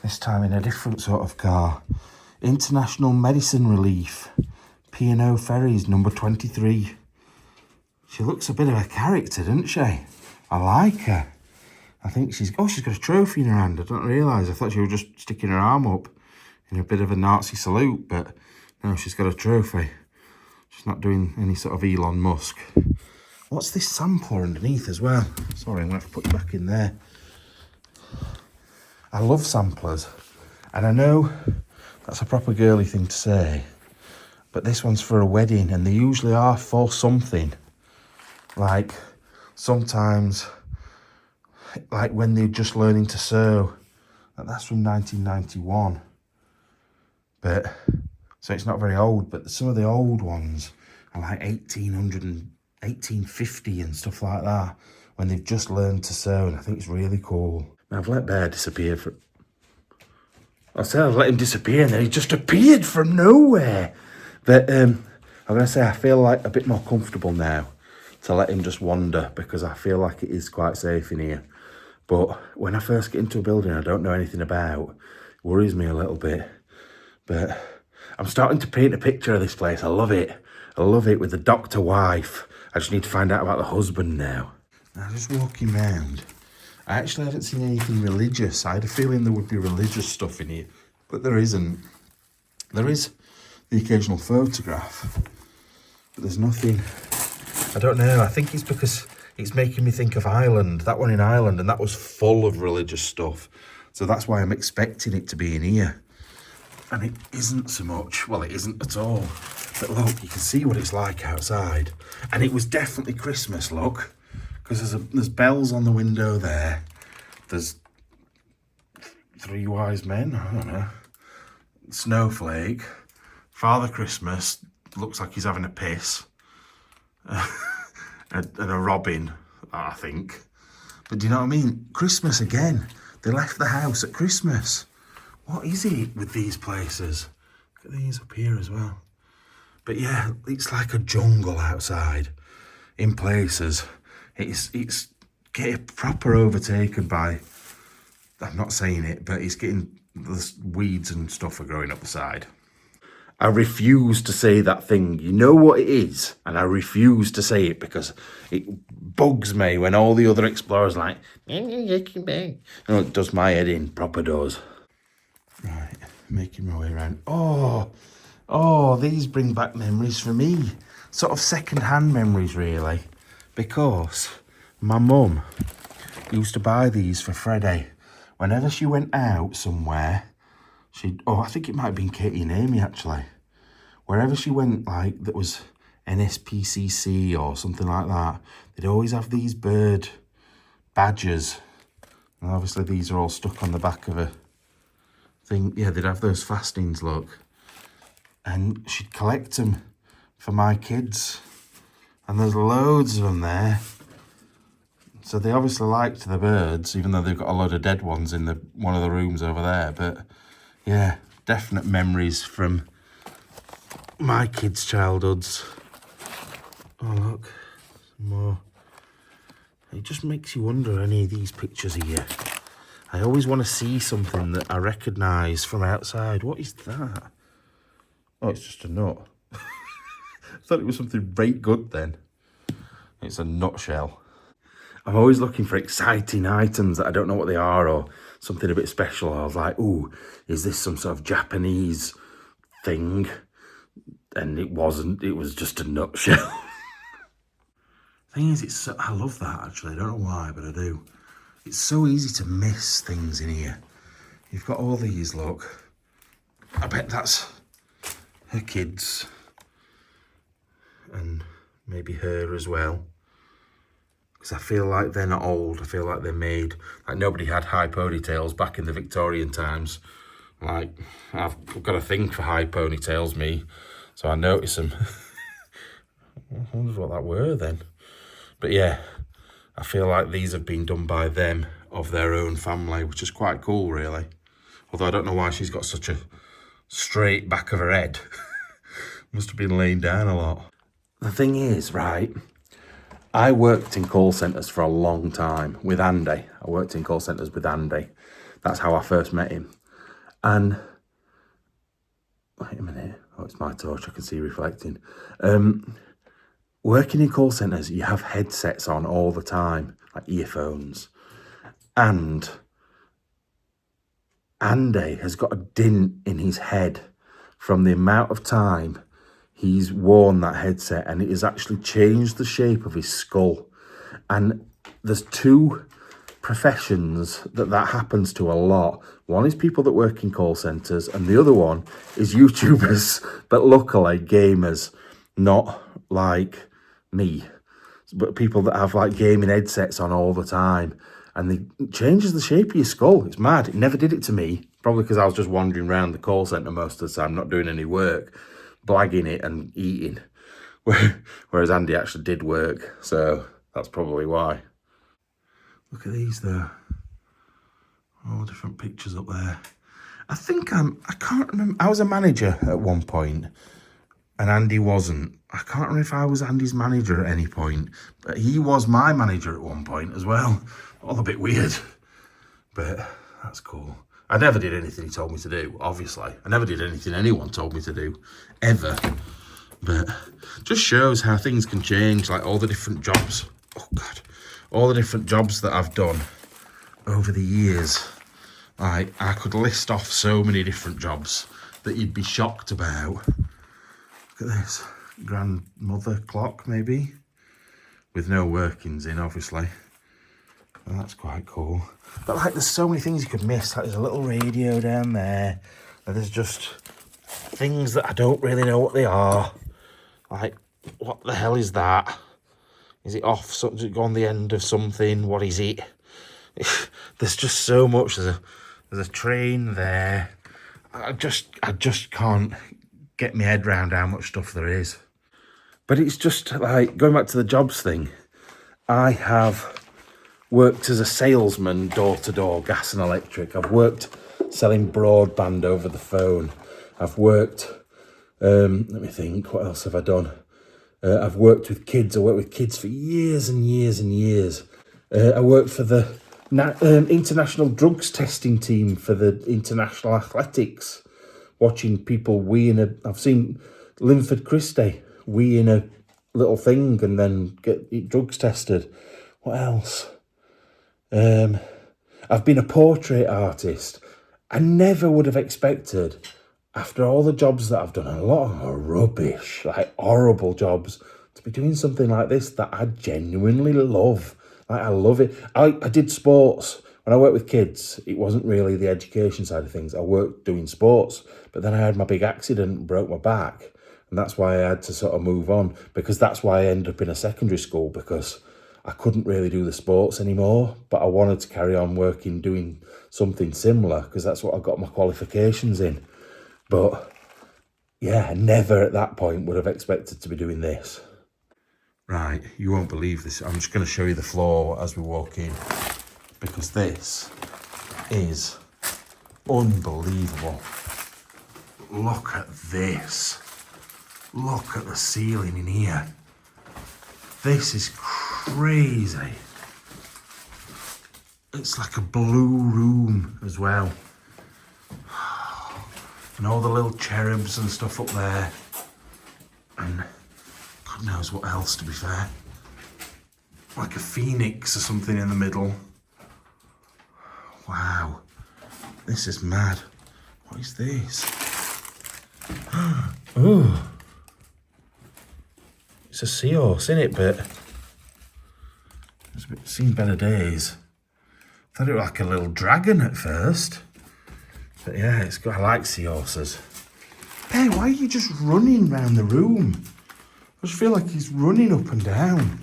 This time in a different sort of car. International Medicine Relief. P&O Ferries, number 23. She looks a bit of a character, doesn't she? I like her. I think she's got a trophy in her hand. I don't realise. I thought she was just sticking her arm up in a bit of a Nazi salute, but no, she's got a trophy. She's not doing any sort of Elon Musk. What's this sampler underneath as well? Sorry, I'm going to have to put it back in there. I love samplers, and I know that's a proper girly thing to say, but this one's for a wedding, and they usually are for something. Like, sometimes, like when they're just learning to sew. That's from 1991. But, so it's not very old, but some of the old ones are like 1800 and 1850 and stuff like that, when they've just learned to sew, and I think it's really cool. Now, I've let Bear disappear for... I said I've let him disappear, and then he just appeared from nowhere. But I'm going to say I feel like a bit more comfortable now to let him just wander, because I feel like it is quite safe in here. But when I first get into a building I don't know anything about, it worries me a little bit. But I'm starting to paint a picture of this place. I love it. I love it, with the doctor wife. I just need to find out about the husband now. Now, just walking round, I actually haven't seen anything religious. I had a feeling there would be religious stuff in here, but there isn't. There is the occasional photograph, but there's nothing. I don't know. I think it's because it's making me think of Ireland. That one in Ireland, and that was full of religious stuff. So that's why I'm expecting it to be in here. And it isn't so much. Well, it isn't at all. But look, you can see what it's like outside. And it was definitely Christmas, look. Because there's bells on the window there. There's 3 wise men, I don't know. Snowflake. Father Christmas looks like he's having a piss. And a robin, I think. But do you know what I mean? Christmas again. They left the house at Christmas. What is it with these places? Look at these up here as well. But yeah, it's like a jungle outside. In places, it's getting proper overtaken by, I'm not saying it, but it's getting, the weeds and stuff are growing up the side. I refuse to say that thing. You know what it is, and I refuse to say it because it bugs me when all the other explorers are like, oh, it does my head in, proper does. Right, making my way around. Oh, these bring back memories for me. Sort of second-hand memories, really. Because my mum used to buy these for Freddie. Whenever she went out somewhere, I think it might have been Katie and Amy, actually. Wherever she went, like, that was NSPCC or something like that, they'd always have these bird badges. And obviously these are all stuck on the back of a thing. Yeah, they'd have those fastenings, look. And she'd collect them for my kids. And there's loads of them there. So they obviously liked the birds, even though they've got a load of dead ones in one of the rooms over there. But yeah, definite memories from my kids' childhoods. Oh look, some more. It just makes you wonder, any of these pictures here. I always want to see something that I recognise from outside. What is that? Oh, it's just a nut. I thought it was something right good then. It's a nutshell. I'm always looking for exciting items that I don't know what they are, or something a bit special. I was like, ooh, is this some sort of Japanese thing? And it wasn't. It was just a nutshell. Thing is, it's so, I love that actually. I don't know why, but I do. It's so easy to miss things in here. You've got all these, look. I bet that's her kids. And maybe her as well. Because I feel like they're not old. I feel like they're made. Like nobody had high ponytails back in the Victorian times. Like, I've got a thing for high ponytails, me. So I notice them. I wonder what that were then. But yeah, I feel like these have been done by them of their own family, which is quite cool, really. Although I don't know why she's got such a straight back of her head. Must have been laying down a lot. The thing is, right, I worked in call centres for a long time with Andy. I worked in call centres with Andy. That's how I first met him. And, wait a minute. Oh, it's my torch, I can see reflecting. Working in call centres, you have headsets on all the time, like earphones. And Andy has got a dint in his head from the amount of time he's worn that headset, and it has actually changed the shape of his skull. And there's two professions that happens to a lot. One is people that work in call centres, and the other one is YouTubers, but luckily gamers, not like me, but people that have like gaming headsets on all the time, and it changes the shape of your skull. It's mad. It never did it to me, probably because I was just wandering around the call centre most of the time, not doing any work, blagging it and eating, whereas Andy actually did work, so that's probably why. Look at these though, all different pictures up there. I can't remember, I was a manager at one point and Andy wasn't. I can't remember if I was Andy's manager at any point, but he was my manager at one point as well. All a bit weird, but that's cool. I never did anything he told me to do, obviously. I never did anything anyone told me to do, ever. But just shows how things can change, like all the different jobs. Oh God, all the different jobs that I've done over the years. Like, I could list off so many different jobs that you'd be shocked about. Look at this, grandmother clock maybe, with no workings in, obviously. Well, that's quite cool. But like, there's so many things you could miss. Like, there's a little radio down there. And there's just things that I don't really know what they are. Like, what the hell is that? Is it off? Does it go on the end of something? What is it? There's just so much. There's a train there. I just can't get my head around how much stuff there is. But it's just like, going back to the jobs thing, I have worked as a salesman, door-to-door, gas and electric. I've worked selling broadband over the phone. I've worked, let me think, what else have I done? I've worked with kids. I worked with kids for years and years and years. I worked for the international drugs testing team for the international athletics, watching people wee in a... I've seen Linford Christie wee in a little thing and then get drugs tested. What else? I've been a portrait artist. I never would have expected, after all the jobs that I've done, a lot of them are rubbish, like horrible jobs, to be doing something like this that I genuinely love. Like, I love it. I did sports. When I worked with kids, it wasn't really the education side of things. I worked doing sports, but then I had my big accident and broke my back. And that's why I had to sort of move on, because that's why I ended up in a secondary school, because I couldn't really do the sports anymore, but I wanted to carry on working, doing something similar, because that's what I got my qualifications in. But yeah, never at that point would have expected to be doing this. Right, you won't believe this. I'm just going to show you the floor as we walk in, because this is unbelievable. Look at this. look at the ceiling in here. This is crazy. It's like a blue room as well. And all the little cherubs and stuff up there. And God knows what else, to be fair. Like a phoenix or something in the middle. Wow. This is mad. What is this? Oh. It's a seahorse, isn't it? But it's seen better days. I thought it was like a little dragon at first. But yeah, it's got. I like seahorses. Hey, why are you just running around the room? I just feel like he's running up and down.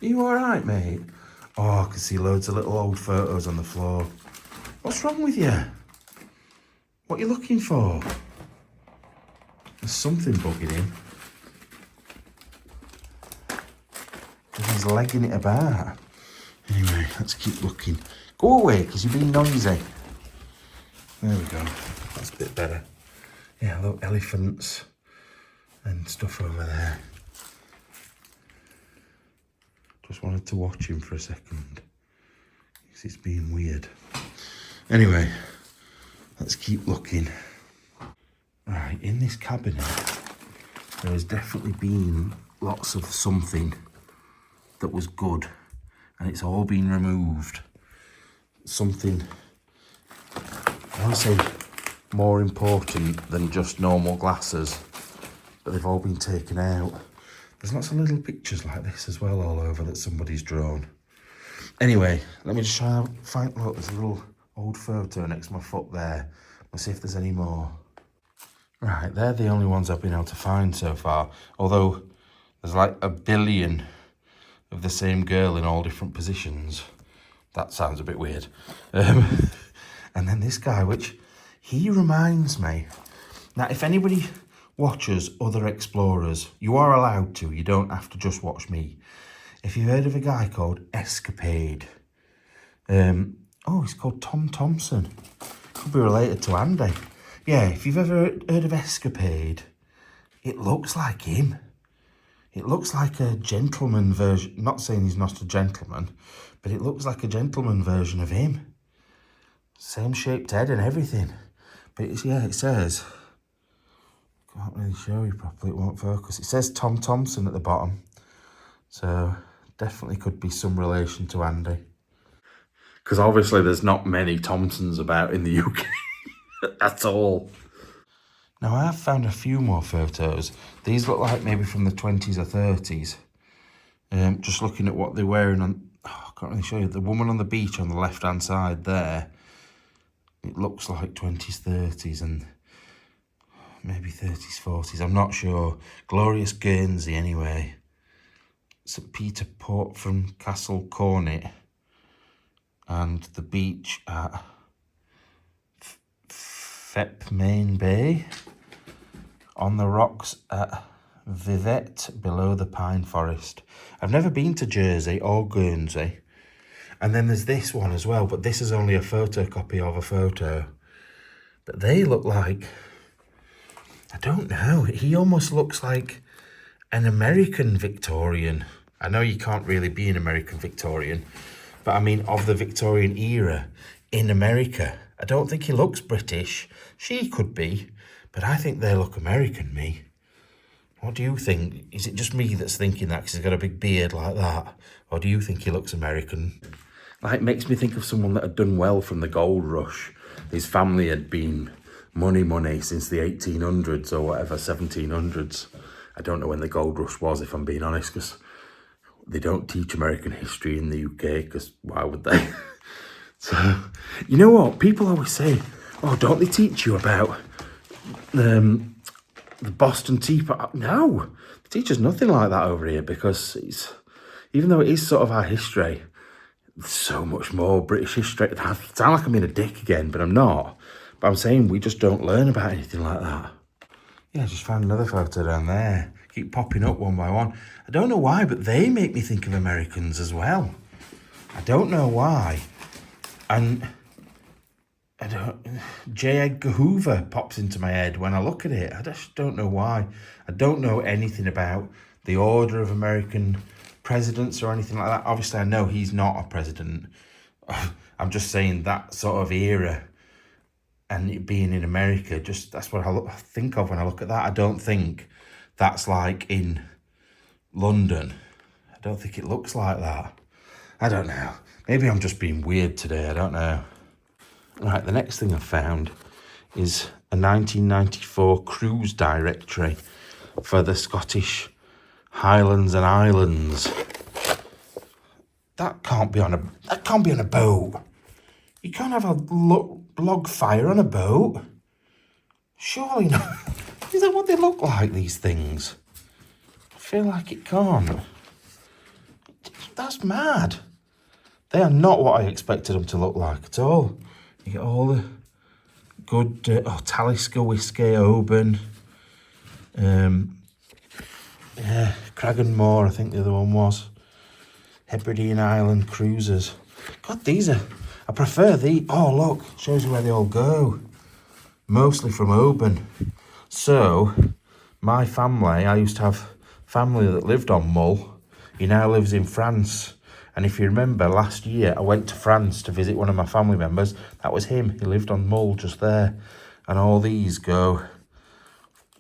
Are you alright, mate? Oh, I can see loads of little old photos on the floor. What's wrong with you? What are you looking for? There's something bugging him. He's legging it about. Anyway, let's keep looking. Go away, because you're being noisy. There we go. That's a bit better. Yeah, look, elephants and stuff over there. Just wanted to watch him for a second. Because it's being weird. Anyway, let's keep looking. Right, in this cabinet, there has definitely been lots of something that was good. And it's all been removed. Something, I want to say, more important than just normal glasses. But they've all been taken out. There's lots of little pictures like this as well all over that somebody's drawn. Anyway, let me just try and find, look, there's a little old photo next to my foot there. Let's see if there's any more. Right, they're the only ones I've been able to find so far. Although, there's like 1 billion of the same girl in all different positions. That sounds a bit weird. And then this guy, which he reminds me. Now, if anybody watches other explorers, you are allowed to. You don't have to just watch me. If you've heard of a guy called Escapade. Oh, he's called Tom Thompson. Could be related to Andy. Yeah, if you've ever heard of Escapade, it looks like him. It looks like a gentleman version. Not saying he's not a gentleman, but it looks like a gentleman version of him. Same shaped head and everything. But it's, yeah, it says, can't really show you properly, it won't focus. It says Tom Thompson at the bottom. So definitely could be some relation to Andy. Because obviously there's not many Thompsons about in the UK at all. Now I have found a few more photos. These look like maybe from the 20s or 30s. Just looking at what they're wearing on, oh, I can't really show you. The woman on the beach on the left hand side there. It looks like 20s, 30s and maybe 30s, 40s. I'm not sure. Glorious Guernsey anyway. St Peter Port from Castle Cornet. And the beach at Fep Main Bay. On the rocks at Vivette below the pine forest. I've never been to Jersey or Guernsey. And then there's this one as well, but this is only a photocopy of a photo. But they look like, I don't know, he almost looks like an American Victorian. I know you can't really be an American Victorian, but I mean of the Victorian era in America. I don't think he looks British. She could be, but I think they look American, me. What do you think? Is it just me that's thinking that because he's got a big beard like that? Or do you think he looks American? Like, it makes me think of someone that had done well from the gold rush. His family had been money since the 1800s or whatever, 1700s. I don't know when the gold rush was, if I'm being honest, because they don't teach American history in the UK, because why would they? So, you know what? People always say, oh, don't they teach you about the Boston Tea Party? No, they teach us nothing like that over here, because it's, even though it is sort of our history, there's so much more British history. I sound like I'm being a dick again, but I'm not. But I'm saying we just don't learn about anything like that. Yeah, I just found another photo down there. Keep popping up one by one. I don't know why, but they make me think of Americans as well. I don't know why. And I don't, J. Edgar Hoover pops into my head when I look at it. I just don't know why. I don't know anything about the order of American presidents or anything like that. Obviously, I know he's not a president. I'm just saying that sort of era and it being in America, just that's what I think of when I look at that. I don't think that's like in London. I don't think it looks like that. I don't know. Maybe I'm just being weird today. I don't know. Right, the next thing I've found is a 1994 cruise directory for the Scottish Highlands and Islands. That can't be on a boat. You can't have a log fire on a boat. Surely not. Is that what they look like, these things? I feel like it can't. That's mad. They are not what I expected them to look like at all. You get all the good Talisker whiskey, Oban. Yeah, Cragganmore, I think the other one was. Hebridean Island cruisers. God, these are... I prefer the... Oh, look, shows you where they all go. Mostly from Oban. So, my family, I used to have family that lived on Mull. He now lives in France. And if you remember, last year, I went to France to visit one of my family members. That was him. He lived on Mull, just there. And all these go,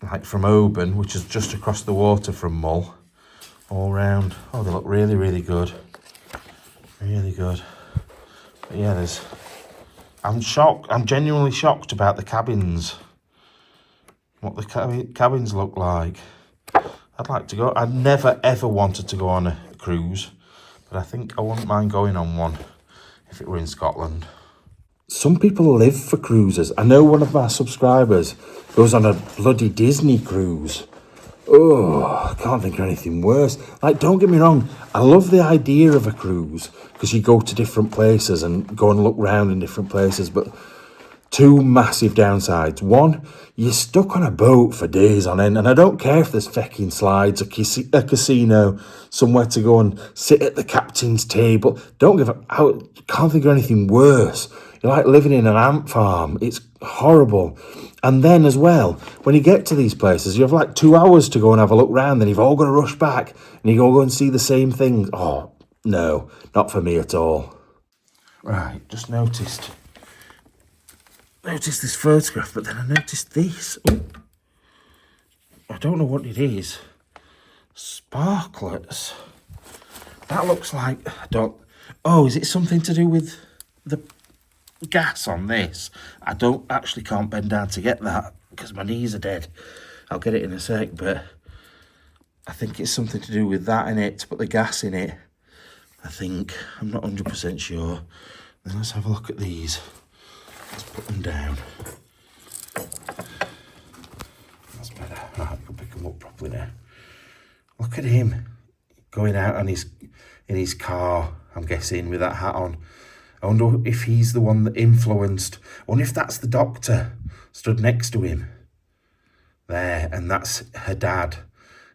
like from Oban, which is just across the water from Mull, all round. Oh, they look really, really good. Really good. But yeah, I'm shocked. I'm genuinely shocked about the cabins. What the cabins look like. I'd like to go. I've never, ever wanted to go on a cruise. But I think I wouldn't mind going on one if it were in Scotland. Some people live for cruises. I know one of my subscribers goes on a bloody Disney cruise. Oh, I can't think of anything worse. Like, don't get me wrong, I love the idea of a cruise because you go to different places and go and look round in different places, but two massive downsides. One, you're stuck on a boat for days on end, and I don't care if there's fecking slides, a casino, somewhere to go and sit at the captain's table. Don't give a... I can't think of anything worse. You're like living in an ant farm. It's horrible. And then as well, when you get to these places, you have like 2 hours to go and have a look round, then you've all got to rush back, and you go and see the same things. Oh, no, not for me at all. Right, just noticed this photograph, but then I noticed this. Ooh. I don't know what it is. Sparklets. That looks like... Oh, is it something to do with the gas on this? I can't bend down to get that because my knees are dead. I'll get it in a sec, but I think it's something to do with that in it, to put the gas in it. I think. I'm not 100% sure. Then let's have a look at these. Let's put them down. That's better. Right, I can pick them up properly now. Look at him going out on in his car, I'm guessing, with that hat on. I wonder if he's the one that influenced. I wonder if that's the doctor stood next to him there, and that's her dad,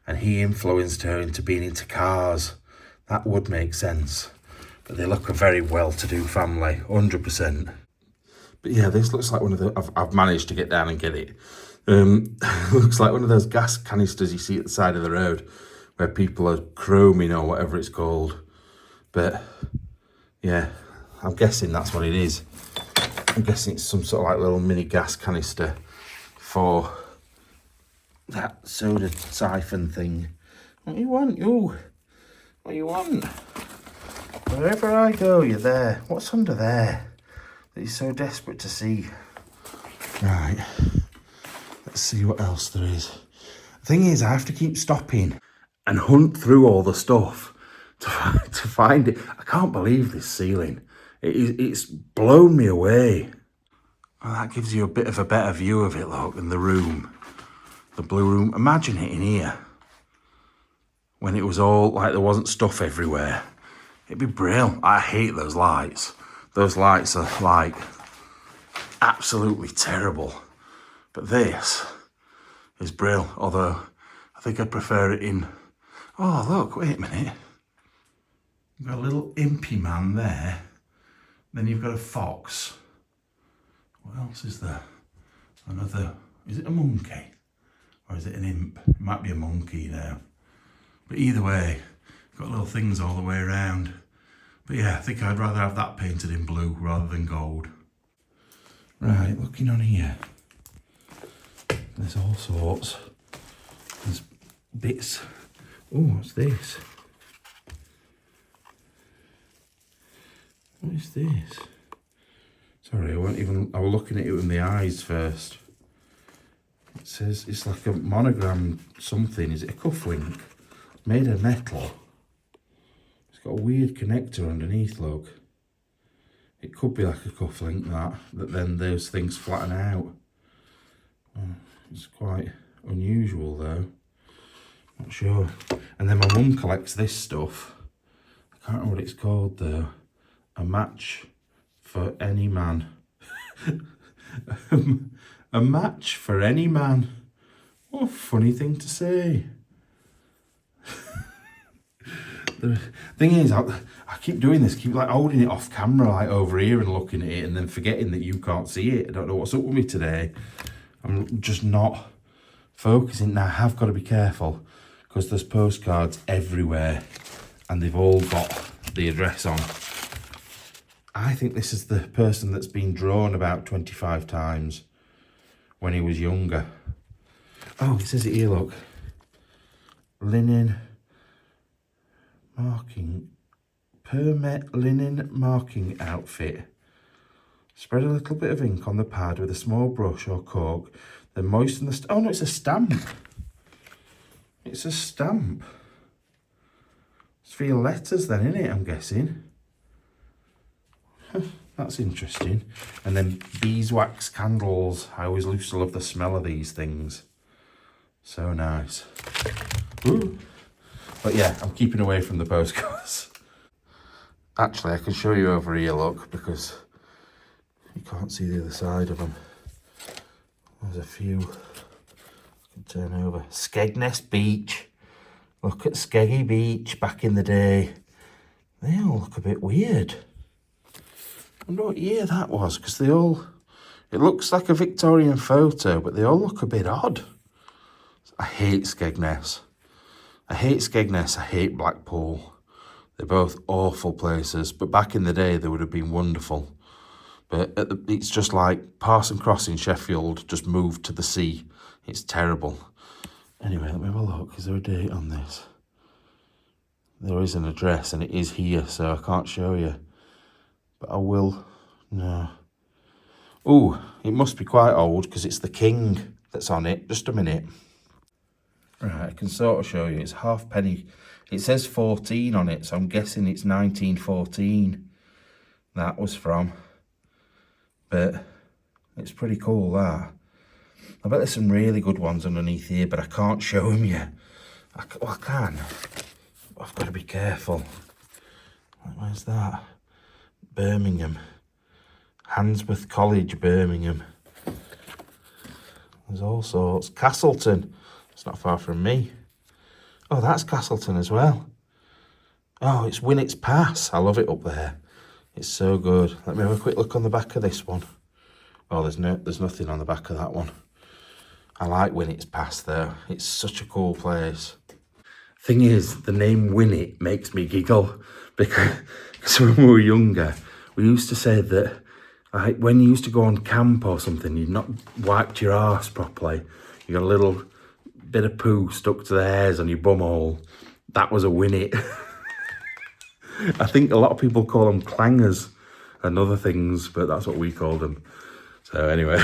and he influenced her into being into cars. That would make sense. But they look a very well-to-do family, 100%. But yeah, this looks like one of the... I've managed to get down and get it. Looks like one of those gas canisters you see at the side of the road where people are chroming or whatever it's called. But yeah, I'm guessing that's what it is. I'm guessing it's some sort of like little mini gas canister for that soda siphon thing. What do you want? You? What do you want? Wherever I go, you're there. What's under there that you're so desperate to see? Right. Let's see what else there is. The thing is, I have to keep stopping and hunt through all the stuff to find it. I can't believe this ceiling. It's blown me away. Well, that gives you a bit of a better view of it, look, than the room. The blue room. Imagine it in here. When it was all like there wasn't stuff everywhere. It'd be brilliant. I hate those lights. Those lights are like absolutely terrible. But this is brilliant. Although I think I prefer it in... Oh, look, wait a minute. You've got a little impy man there. Then you've got a fox. What else is there? Another, is it a monkey? Or is it an imp? It might be a monkey now. But either way, got little things all the way around. But yeah, I think I'd rather have that painted in blue rather than gold. Right, looking on here, there's all sorts. There's bits. Oh, what's this? What is this? Sorry, I was looking at it with my eyes first. It says it's like a monogram something. Is it a cufflink? Made of metal. It's got a weird connector underneath, look. It could be like a cufflink that then those things flatten out. It's quite unusual though. Not sure. And then my mum collects this stuff. I can't remember what it's called though. A match for any man. A match for any man. What a funny thing to say. The thing is, I keep doing this, keep like holding it off camera, like over here and looking at it and then forgetting that you can't see it. I don't know what's up with me today. I'm just not focusing. Now I have got to be careful because there's postcards everywhere and they've all got the address on. I think this is the person that's been drawn about 25 times when he was younger. Oh, it says it here, look. Linen marking, permit linen marking outfit. Spread a little bit of ink on the pad with a small brush or cork, then moisten the... Oh no, it's a stamp. It's a stamp. It's for your letters then, isn't it, I'm guessing? That's interesting. And then beeswax candles. I always used to love the smell of these things. So nice. Ooh. But yeah, I'm keeping away from the postcards. Actually, I can show you over here, look, because you can't see the other side of them. There's a few. I can turn over. Skegness Beach. Look at Skeggy Beach back in the day. They all look a bit weird. I wonder what year that was, because they all... It looks like a Victorian photo, but they all look a bit odd. I hate Skegness. I hate Skegness, I hate Blackpool. They're both awful places, but back in the day they would have been wonderful. But it's just like Parson Cross in Sheffield just moved to the sea. It's terrible. Anyway, let me have a look. Is there a date on this? There is an address and it is here, so I can't show you. But I will. No. Oh, it must be quite old because it's the king that's on it. Just a minute. Right, I can sort of show you. It's halfpenny. It says 14 on it, so I'm guessing it's 1914 that was from. But it's pretty cool, that. I bet there's some really good ones underneath here, but I can't show them yet. Well, I can. But I've got to be careful. Where's that? Birmingham. Handsworth College, Birmingham. There's all sorts. Castleton. It's not far from me. Oh, that's Castleton as well. Oh, it's Winnett's Pass. I love it up there. It's so good. Let me have a quick look on the back of this one. Oh, there's nothing on the back of that one. I like Winnett's Pass though. It's such a cool place. Thing is, the name Winnet makes me giggle because when we were younger, we used to say that like when you used to go on camp or something, you'd not wiped your arse properly. You got a little bit of poo stuck to the hairs on your bumhole. That was a Winnet. I think a lot of people call them clangers and other things, but that's what we called them. So anyway,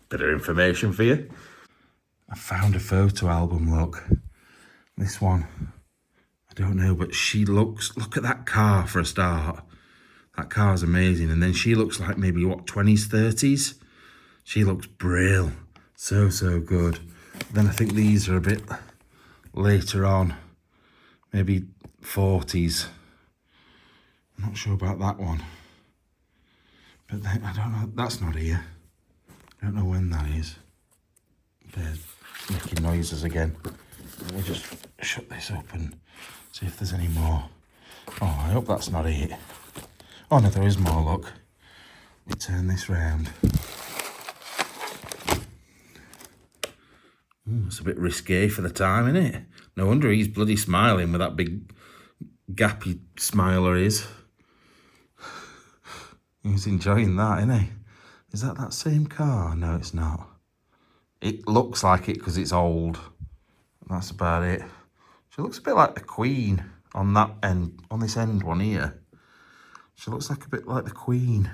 bit of information for you. I found a photo album, look. This one, I don't know, but she looks, look at that car for a start. That car's amazing. And then she looks like maybe, what, 20s, 30s? She looks brill. So, so good. Then I think these are a bit later on. Maybe 40s. I'm not sure about that one. But then, I don't know, that's not here. I don't know when that is. There's making noises again. Let me just shut this up and see if there's any more. Oh, I hope that's not it. Oh no, there is more, look. Let me turn this round. It's a bit risque for the time, isn't it? No wonder he's bloody smiling with that big gappy smile of his. He's enjoying that, isn't he? Is that same car? No, it's not. It looks like it because it's old. That's about it. She looks a bit like the Queen on that end, on this end one here. She looks like a bit like the Queen.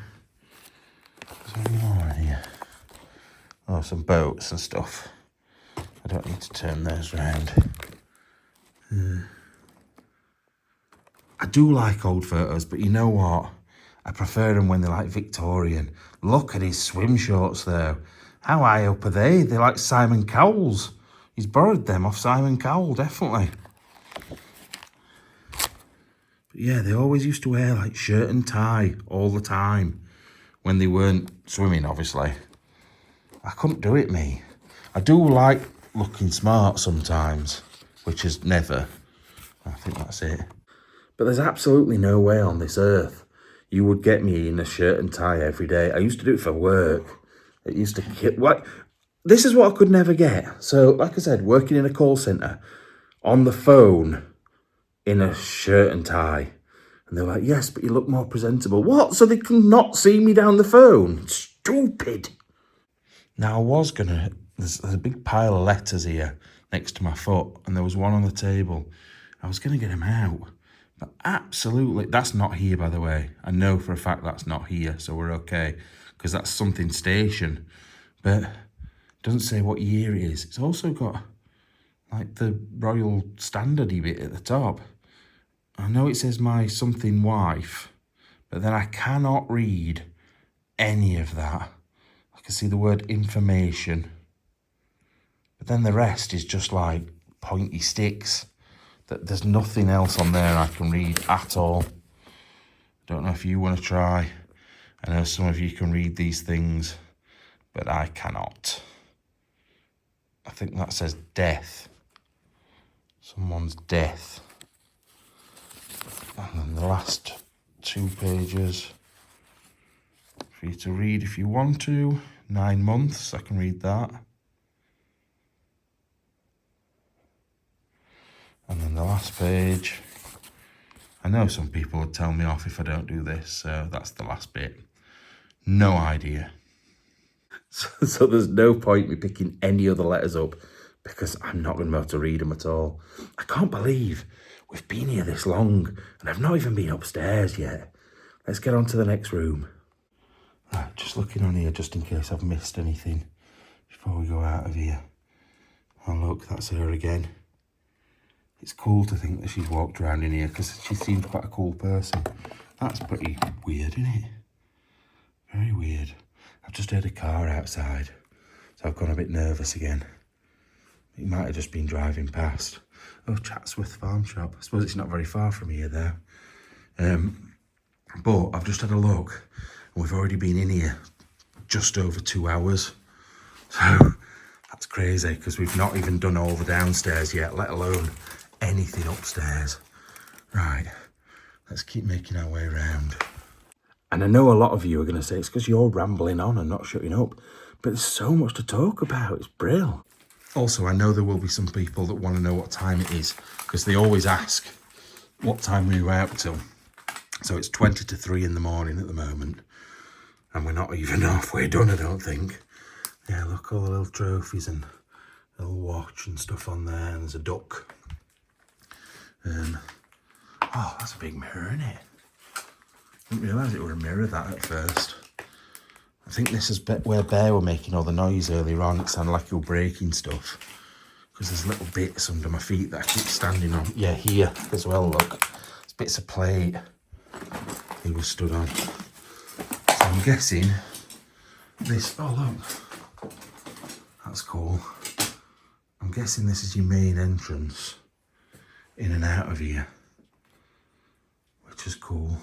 Is there any more in here? Oh, some boats and stuff. I don't need to turn those round. I do like old photos, but you know what? I prefer them when they're like Victorian. Look at his swim shorts though. How high up are they? They're like Simon Cowell's. He's borrowed them off Simon Cowell, definitely. But yeah, they always used to wear like shirt and tie all the time. When they weren't swimming, obviously. I couldn't do it, me. I do like looking smart sometimes, which is never. I think that's it. But there's absolutely no way on this earth you would get me in a shirt and tie every day. I used to do it for work. It used to get, like, this is what I could never get. So, like I said, working in a call centre, on the phone, in a shirt and tie. And they're like, yes, but you look more presentable. What? So they can not see me down the phone? Stupid. Now, I was going to, there's a big pile of letters here next to my foot, and there was one on the table. I was going to get them out. But absolutely, that's not here, by the way. I know for a fact that's not here, so we're okay. Because that's something station. But it doesn't say what year it is. It's also got, like, the Royal Standardy bit at the top. I know it says my something wife, but then I cannot read any of that. I can see the word information. But then the rest is just like pointy sticks. There's nothing else on there I can read at all. Don't know if you want to try. I know some of you can read these things, but I cannot. I think that says death. Someone's death. And then the last 2 pages for you to read if you want to. 9 months, I can read that. And then the last page. I know some people would tell me off if I don't do this, so that's the last bit. No idea. So there's no point me picking any other letters up because I'm not going to be able to read them at all. I can't believe we've been here this long and I've not even been upstairs yet. Let's get on to the next room. Right, just looking on here just in case I've missed anything before we go out of here. Oh look, that's her again. It's cool to think that she's walked around in here because she seems quite a cool person. That's pretty weird, isn't it? Very weird. I've just heard a car outside, so I've gone a bit nervous again. It might have just been driving past. Oh, Chatsworth Farm Shop. I suppose it's not very far from here, though. But I've just had a look, and we've already been in here just over 2 hours. So that's crazy, because we've not even done all the downstairs yet, let alone anything upstairs. Right, let's keep making our way around. And I know a lot of you are going to say it's because you're rambling on and not shutting up, but there's so much to talk about. It's brilliant. Also, I know there will be some people that want to know what time it is, because they always ask what time we were out till. So it's 20 to 3 in the morning at the moment, and we're not even halfway done, I don't think. Yeah, look, all the little trophies and a little watch and stuff on there, and there's a duck. Oh, that's a big mirror, isn't it? Didn't realise it were a mirror, that, at first. I think this is where Bear were making all the noise earlier on. It sounded like he was breaking stuff. Because there's little bits under my feet that I keep standing on. Yeah, here as well, look. There's bits of plate he was stood on. So I'm guessing this... Oh, look. That's cool. I'm guessing this is your main entrance in and out of here. Which is cool.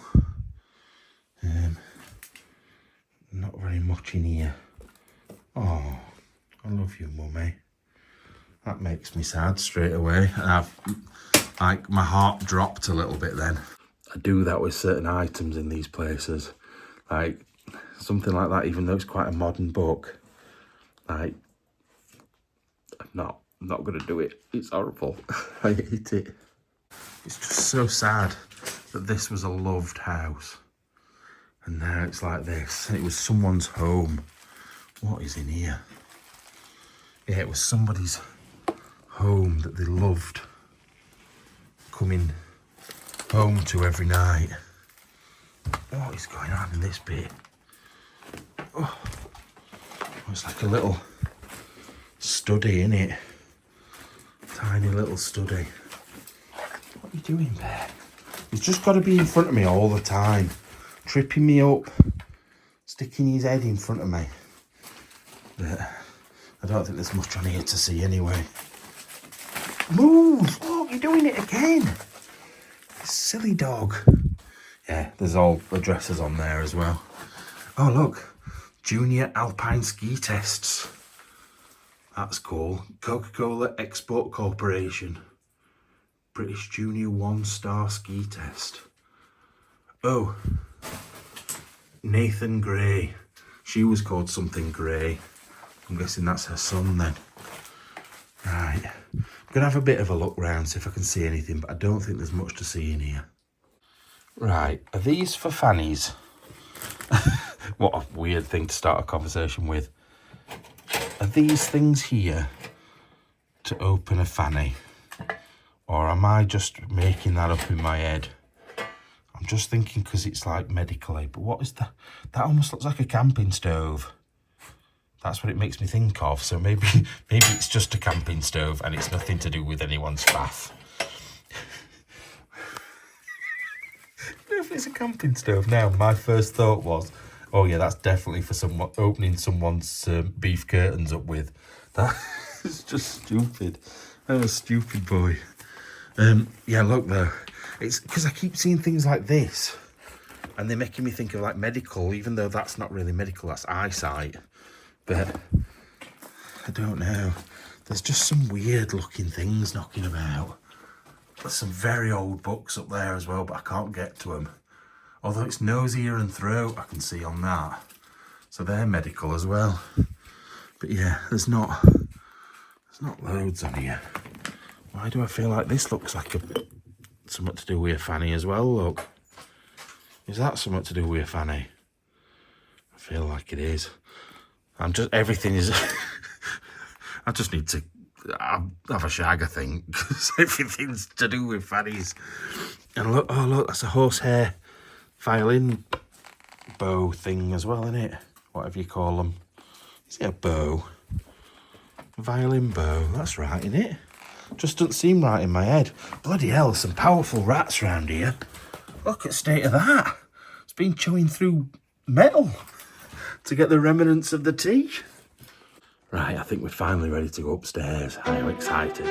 Not very much in here. Oh, I love you, Mummy. That makes me sad straight away. And like, my heart dropped a little bit then. I do that with certain items in these places. Like, something like that, even though it's quite a modern book. Like, I'm not I'm not going to do it. It's horrible. I hate it. It's just so sad that this was a loved house. And now it's like this. It was someone's home. What is in here? Yeah, it was somebody's home that they loved coming home to every night. What is going on in this bit? Oh, it's like a little study, innit? Tiny little study. What are you doing there? He's just got to be in front of me all the time, tripping me up, sticking his head in front of me. But I don't think there's much on here to see anyway. Move! Look, you're doing it again! Silly dog. Yeah, there's all addresses on there as well. Oh, look. Junior Alpine Ski Tests. That's cool. Coca-Cola Export Corporation. British Junior 1-star ski test. Oh. Nathan Gray. She was called something Gray. I'm guessing that's her son then. Right. I'm going to have a bit of a look round, see if I can see anything, but I don't think there's much to see in here. Right. Are these for fannies? What a weird thing to start a conversation with. Are these things here to open a fanny? Or am I just making that up in my head? I'm just thinking because it's like medical aid. But what is that? That almost looks like a camping stove. That's what it makes me think of. So maybe it's just a camping stove and it's nothing to do with anyone's bath. If it's a camping stove now, my first thought was, oh yeah, that's definitely for someone opening someone's beef curtains up with. That is just stupid. I'm a stupid boy. Yeah, look though, it's because I keep seeing things like this and they're making me think of like medical, even though that's not really medical, that's eyesight. But I don't know. There's just some weird looking things knocking about. There's some very old books up there as well, but I can't get to them. Although it's nose, ear and throat I can see on that. So they're medical as well. But yeah, there's not loads on here. Why do I feel like this looks like something to do with a fanny as well, look? Is that something to do with a fanny? I feel like it is. Everything is... I just need to have a shag, I think, because everything's to do with fannies. And look, oh look, that's a horsehair violin bow thing as well, isn't it? Whatever you call them. Is it a bow? Violin bow, that's right, isn't it? Just doesn't seem right in my head. Bloody hell, some powerful rats around here. Look at the state of that. It's been chewing through metal to get the remnants of the tea. Right, I think we're finally ready to go upstairs. I am excited.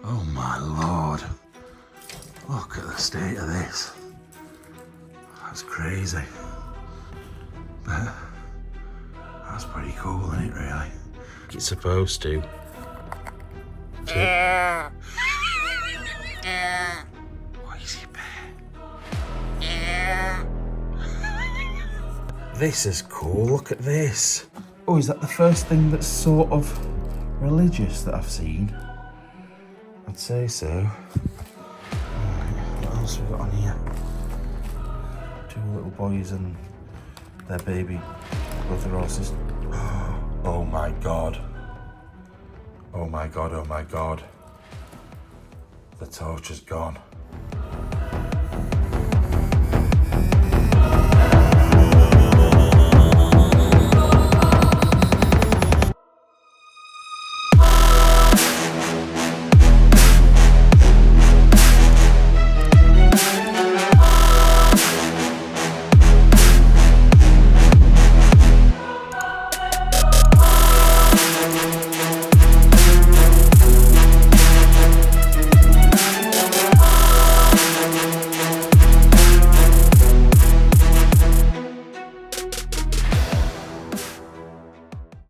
Oh my lord. Look at the state of this. That's crazy. But that's pretty cool, isn't it, really? It's supposed to. What is it, bear? This is cool, look at this. Oh, is that the first thing that's sort of religious that I've seen? I'd say so. Right, what else have we got on here? Two little boys and their baby brother or sister. Oh my god. Oh my god, oh my god. The torch has gone.